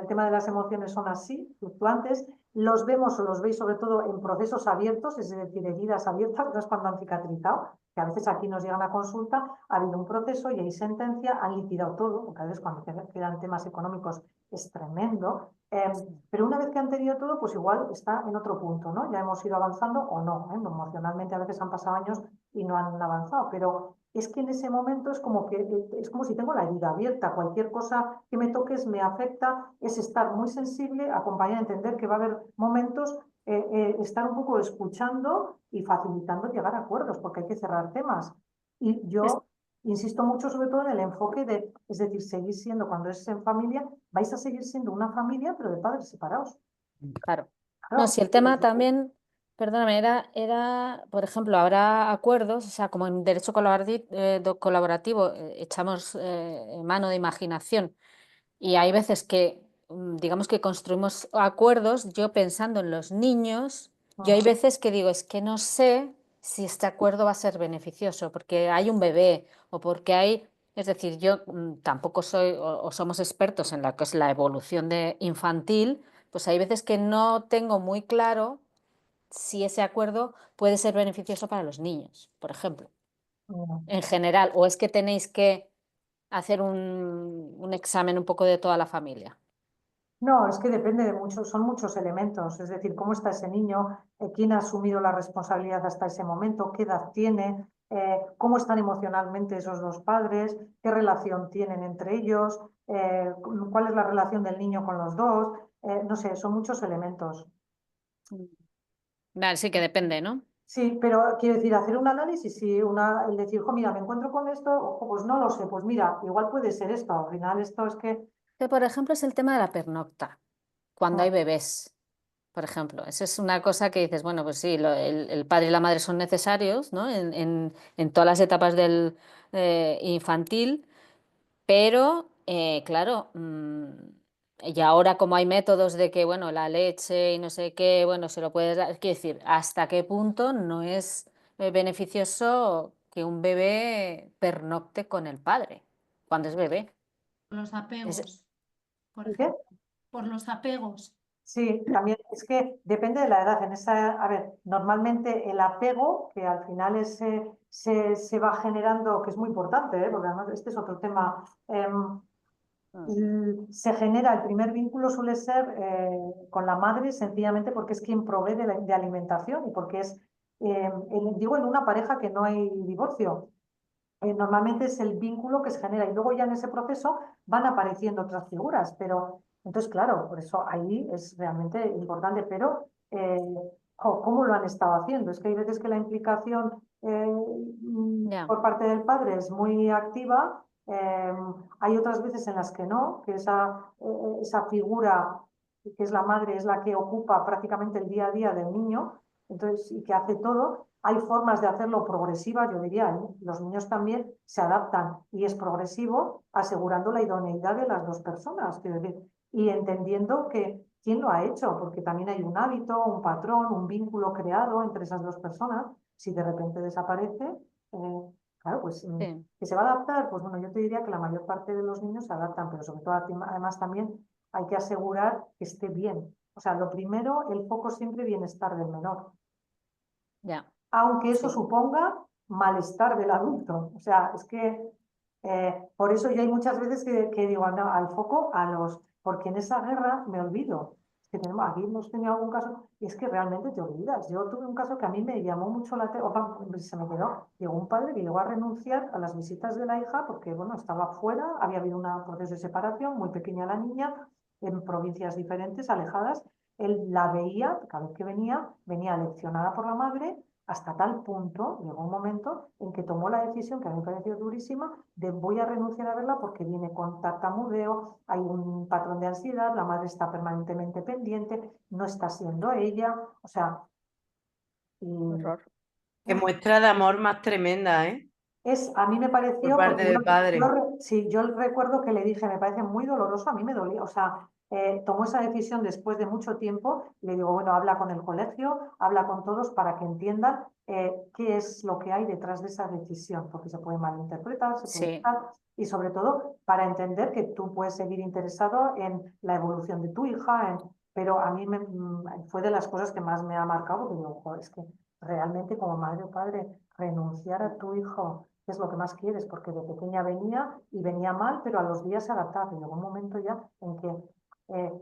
tema de las emociones son así, fluctuantes. Los vemos o los veis sobre todo en procesos abiertos, es decir, heridas abiertas, no es cuando han cicatrizado, que a veces aquí nos llegan a consulta, ha habido un proceso y hay sentencia, han liquidado todo, porque a veces cuando quedan temas económicos es tremendo. Pero una vez que han tenido todo, pues igual está en otro punto, ¿no? Ya hemos ido avanzando o no, ¿eh? Emocionalmente a veces han pasado años y no han avanzado, pero es que en ese momento es como si tengo la herida abierta, cualquier cosa que me toques me afecta, es estar muy sensible, acompañar, entender que va a haber momentos, estar un poco escuchando y facilitando llegar a acuerdos, porque hay que cerrar temas. Y Es- yo insisto mucho sobre todo en el enfoque de, es decir, seguir siendo, cuando es en familia, vais a seguir siendo una familia, pero de padres separados. Claro. No, Claro, si el tema también, perdóname, por ejemplo, habrá acuerdos, o sea, como en derecho colaborativo, echamos mano de imaginación y hay veces que, digamos que construimos acuerdos, yo pensando en los niños, yo hay veces que digo, es que no sé si este acuerdo va a ser beneficioso, porque hay un bebé o porque hay, es decir, yo tampoco soy o somos expertos en la que es la evolución de infantil, pues hay veces que no tengo muy claro si ese acuerdo puede ser beneficioso para los niños, por ejemplo, en general, o es que tenéis que hacer un examen un poco de toda la familia. No, es que depende de muchos, son muchos elementos, es decir, cómo está ese niño, quién ha asumido la responsabilidad hasta ese momento, qué edad tiene, cómo están emocionalmente esos dos padres, qué relación tienen entre ellos, cuál es la relación del niño con los dos, no sé, son muchos elementos. Vale, sí que depende, ¿no? Sí, pero quiero decir, hacer un análisis, si el decir, jo, mira, me encuentro con esto, ojo, pues no lo sé, pues mira, igual puede ser esto, al final esto es que... Que, por ejemplo, es el tema de la pernocta, cuando mm, hay bebés, por ejemplo. Esa es una cosa que dices, bueno, pues sí, el padre y la madre son necesarios, ¿no? En todas las etapas del infantil, pero, claro, y ahora como hay métodos de que, bueno, la leche y no sé qué, bueno, se lo puedes dar, quiero decir, ¿hasta qué punto no es beneficioso que un bebé pernocte con el padre cuando es bebé? Los Es, apegos, por ¿qué? ejemplo. Por los apegos. Sí, también es que depende de la edad. A ver, normalmente el apego, que al final se va generando, que es muy importante, porque además este es otro tema, se genera, el primer vínculo suele ser con la madre, sencillamente porque es quien provee de alimentación y porque es, digo, en una pareja que no hay divorcio. Normalmente es el vínculo que se genera y luego ya en ese proceso van apareciendo otras figuras, pero entonces, claro, por eso ahí es realmente importante, pero ¿cómo lo han estado haciendo? Es que hay veces que la implicación ya. por parte del padre es muy activa, hay otras veces en las que no, que esa figura que es la madre es la que ocupa prácticamente el día a día del niño, entonces, y que hace todo. Hay formas de hacerlo progresiva, yo diría, ¿eh? Los niños también se adaptan y es progresivo, asegurando la idoneidad de las dos personas, quiero decir, y entendiendo que quién lo ha hecho, porque también hay un hábito, un patrón, un vínculo creado entre esas dos personas. Si de repente desaparece, claro, pues Sí. que se va a adaptar, pues bueno, yo te diría que la mayor parte de los niños se adaptan, pero sobre todo además también hay que asegurar que esté bien. O sea, lo primero, el foco siempre bienestar del menor, Ya, aunque eso sí. suponga malestar del adulto. O sea, es que por eso yo hay muchas veces que digo, no, al foco a los, porque en esa guerra me olvido. Es que aquí hemos tenido algún caso, y es que realmente te olvidas. Yo tuve un caso que a mí me llamó mucho la atención, se me quedó. Llegó un padre que llegó a renunciar a las visitas de la hija porque, bueno, estaba fuera, había habido un proceso de separación, muy pequeña la niña, en provincias diferentes, alejadas. Él la veía, cada vez que venía, venía leccionada por la madre, hasta tal punto, llegó un momento en que tomó la decisión, que a mí me pareció durísima, de voy a renunciar a verla porque viene con tartamudeo, hay un patrón de ansiedad, la madre está permanentemente pendiente, no está siendo ella, o sea, y Horror. Qué muestra de amor más tremenda, ¿eh? a mí me Por pareció, parte porque del padre. sí, yo recuerdo que le dije, me parece muy doloroso, a mí me dolía, o sea, tomó esa decisión después de mucho tiempo, le digo, bueno, habla con el colegio, habla con todos para que entiendan qué es lo que hay detrás de esa decisión, porque se puede malinterpretar, se puede Sí, tal, y sobre todo para entender que tú puedes seguir interesado en la evolución de tu hija, pero a mí fue de las cosas que más me ha marcado, porque digo, "Joder, es que realmente como madre o padre, renunciar a tu hijo qué es lo que más quieres, porque de pequeña venía y venía mal, pero a los días se adaptaba. Y llegó un momento ya en que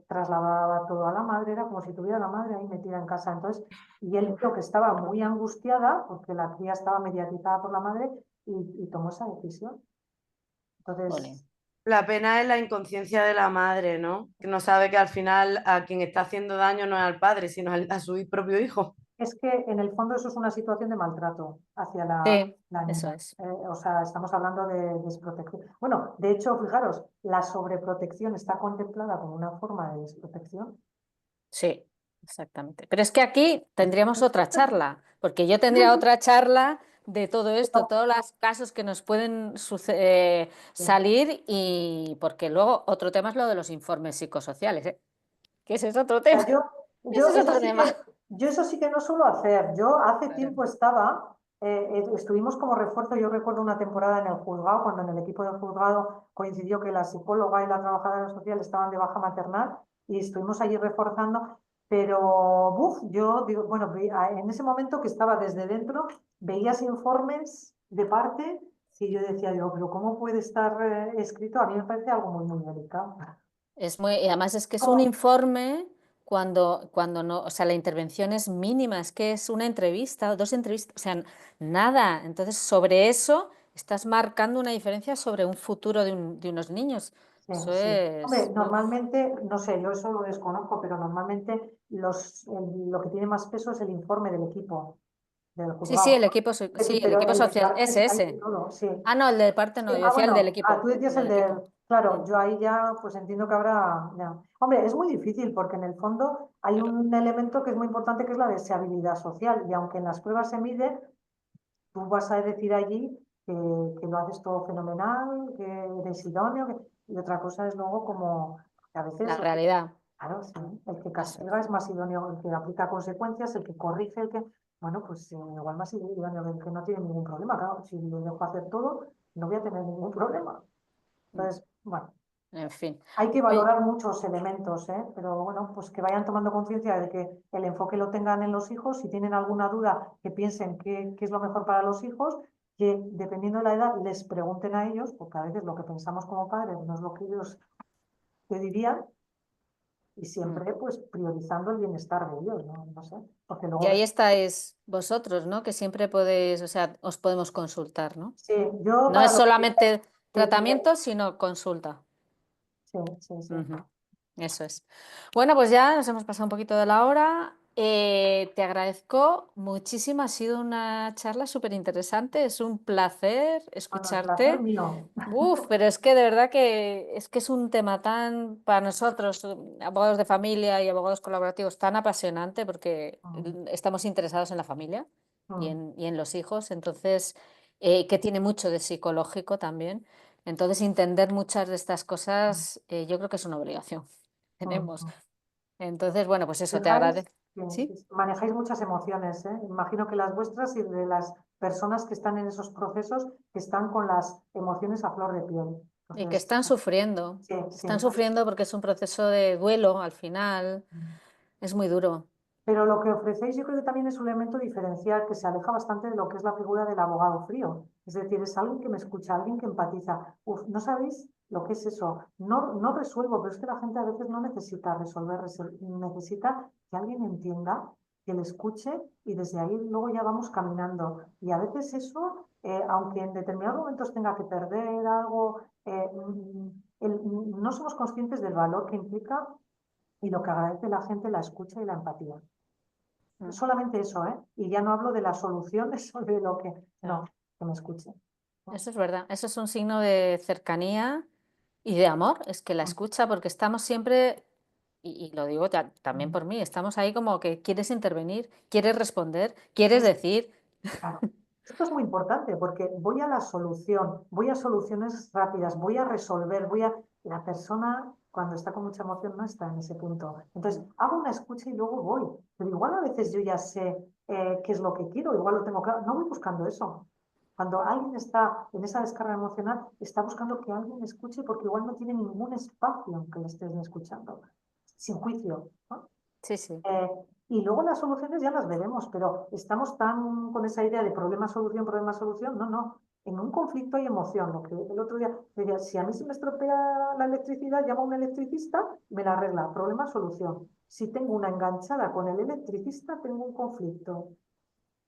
trasladaba todo a la madre, era como si tuviera a la madre ahí metida en casa. Entonces, y él vio que estaba muy angustiada porque la cría estaba mediatizada por la madre y tomó esa decisión. jolín. Entonces, La pena es la inconsciencia de la madre, ¿no? Que no sabe que al final a quien está haciendo daño no es al padre, sino a su propio hijo. es que en el fondo eso es una situación de maltrato hacia Sí, la eso niña. es. O sea, estamos hablando de desprotección. Bueno, de hecho, fijaros, la sobreprotección está contemplada como una forma de desprotección. Sí, exactamente. Pero es que aquí tendríamos otra charla, porque yo tendría otra charla de todo esto, todos los casos que nos pueden salir y porque luego otro tema es lo de los informes psicosociales, ¿eh? Que ese es otro tema. Sea, Ese es otro tema. yo eso sí que no suelo hacer. Yo hace tiempo estaba, estuvimos como refuerzo, yo recuerdo una temporada en el juzgado, cuando en el equipo del juzgado coincidió que la psicóloga y la trabajadora social estaban de baja maternal y estuvimos allí reforzando, pero yo digo, bueno, en ese momento que estaba desde dentro, veías informes de parte y yo decía, digo, pero ¿cómo puede estar escrito? A mí me parece algo muy, muy delicado. Es muy, y además es que es un informe cuando no, o sea, la intervención es mínima, es que es una entrevista o dos entrevistas, o sea, nada. Entonces, sobre eso estás marcando una diferencia sobre un futuro de unos niños. Sí, Eso sí. Hombre, es, uf. normalmente, no sé, yo eso lo desconozco, pero normalmente lo que tiene más peso es el informe del equipo, del Sí, sí, juzgado. Es decir, sí, el pero equipo el de social, parte ese, hay de ese. todo, sí. Ah, no, el de parte no, Sí, yo decía bueno, tú el decías el del de, equipo. claro, Mm, yo ahí ya pues entiendo que habrá, ya. Hombre, es muy difícil porque en el fondo hay claro. un elemento que es muy importante que es la deseabilidad social y aunque en las pruebas se mide, tú vas a decir allí que lo haces todo fenomenal, que eres idóneo, y otra cosa es luego como que a La veces, realidad, claro, sí, el que eso castiga es. es más idóneo, el que aplica consecuencias, el que corrige, el que, bueno, pues igual más idóneo, el que no tiene ningún problema, claro, si lo dejo hacer todo, no voy a tener ningún problema. Mm, Entonces, bueno. en fin. Hay que Oye, valorar muchos elementos, ¿eh? Pero bueno, pues que vayan tomando conciencia de que el enfoque lo tengan en los hijos. Si tienen alguna duda, que piensen qué es lo mejor para los hijos, que dependiendo de la edad les pregunten a ellos, porque a veces lo que pensamos como padres no es lo que ellos te dirían, y mm. siempre pues priorizando el bienestar de ellos, ¿no? No sé, porque Y luego, ahí estáis vosotros, ¿no? Que siempre podéis, o sea, os podemos consultar, ¿no? sí, yo No para es lo que... solamente Sí, tratamiento, sino consulta. sí, sí, sí. Ujú, eso es. Bueno, pues ya nos hemos pasado un poquito de la hora. Te agradezco muchísimo. Ha sido una charla súper interesante. Es un placer Bueno, el placer escucharte. mío. Uf, pero es que de verdad que es un tema tan, para nosotros, abogados de familia y abogados colaborativos, tan apasionante porque Mm, estamos interesados en la familia mm, y en los hijos. Entonces, que tiene mucho de psicológico también. Entonces, entender muchas de estas mm, cosas, yo creo que es una obligación. mm, Tenemos. mm. Entonces, bueno, pues eso, te Manejáis, agradezco. ¿Sí? manejáis muchas emociones, ¿eh? Imagino que las vuestras y de las personas que están en esos procesos, que están con las emociones a flor de piel. Y que Entonces, sí, sí. están sufriendo porque es un proceso de duelo al final, es muy duro. Pero lo que ofrecéis yo creo que también es un elemento diferencial que se aleja bastante de lo que es la figura del abogado frío. Es decir, es alguien que me escucha, alguien que empatiza. Uf, no sabéis lo que es eso. No, no resuelvo, pero es que la gente a veces no necesita resolver, necesita que alguien entienda, que le escuche y desde ahí luego ya vamos caminando. Y a veces eso, aunque en determinados momentos tenga que perder algo, no somos conscientes del valor que implica y lo que agradece la gente la escucha y la empatía. Solamente eso, ¿eh? Y ya no hablo de las soluciones o de lo que... No, que me escuchen. Eso es verdad, eso es un signo de cercanía y de amor, es que la escucha, porque estamos siempre, y lo digo también por mí, estamos ahí como que quieres intervenir, quieres responder, quieres decir. Claro. Esto es muy importante porque voy a la solución, voy a soluciones rápidas, voy a resolver, La persona cuando está con mucha emoción no está en ese punto. Entonces, hago una escucha y luego voy. Pero igual a veces yo ya sé qué es lo que quiero, igual lo tengo claro. No voy buscando eso. Cuando alguien está en esa descarga emocional, está buscando que alguien escuche porque igual no tiene ningún espacio en que le estés escuchando, sin juicio, ¿no? Sí, sí. Y luego las soluciones ya las veremos, pero estamos tan con esa idea de problema-solución, problema-solución. No, no. En un conflicto hay emoción. Lo que el otro día decía, si a mí se me estropea la electricidad, llamo a un electricista y me la arregla. Problema-solución. Si tengo una enganchada con el electricista, tengo un conflicto.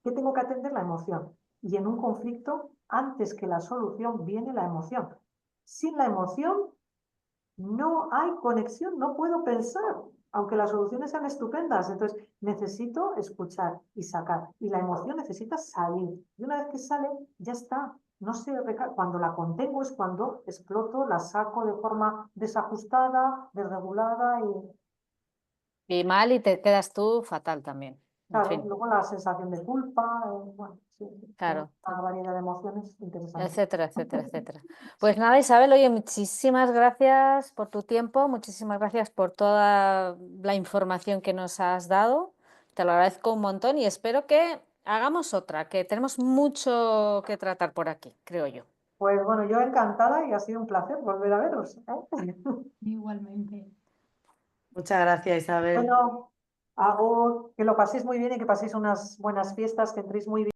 ¿Qué tengo que atender? La emoción. Y en un conflicto, antes que la solución, viene la emoción. Sin la emoción, no hay conexión, no puedo pensar, aunque las soluciones sean estupendas. Entonces, necesito escuchar y sacar. Y la emoción necesita salir. Y una vez que sale, ya está. No se cuando la contengo es cuando exploto, la saco de forma desajustada, desregulada y, Y mal y te quedas tú fatal también. En claro, fin, luego la sensación de culpa, bueno, sí, claro. una variedad de emociones interesantes. Etcétera, etcétera, etcétera. Pues nada, Isabel, oye, muchísimas gracias por tu tiempo, muchísimas gracias por toda la información que nos has dado. Te lo agradezco un montón y espero que hagamos otra, que tenemos mucho que tratar por aquí, creo yo. Pues bueno, yo encantada y ha sido un placer volver a veros, ¿eh? Igualmente. Muchas gracias, Isabel. Bueno, hago que lo paséis muy bien y que paséis unas buenas fiestas, que entréis muy bien.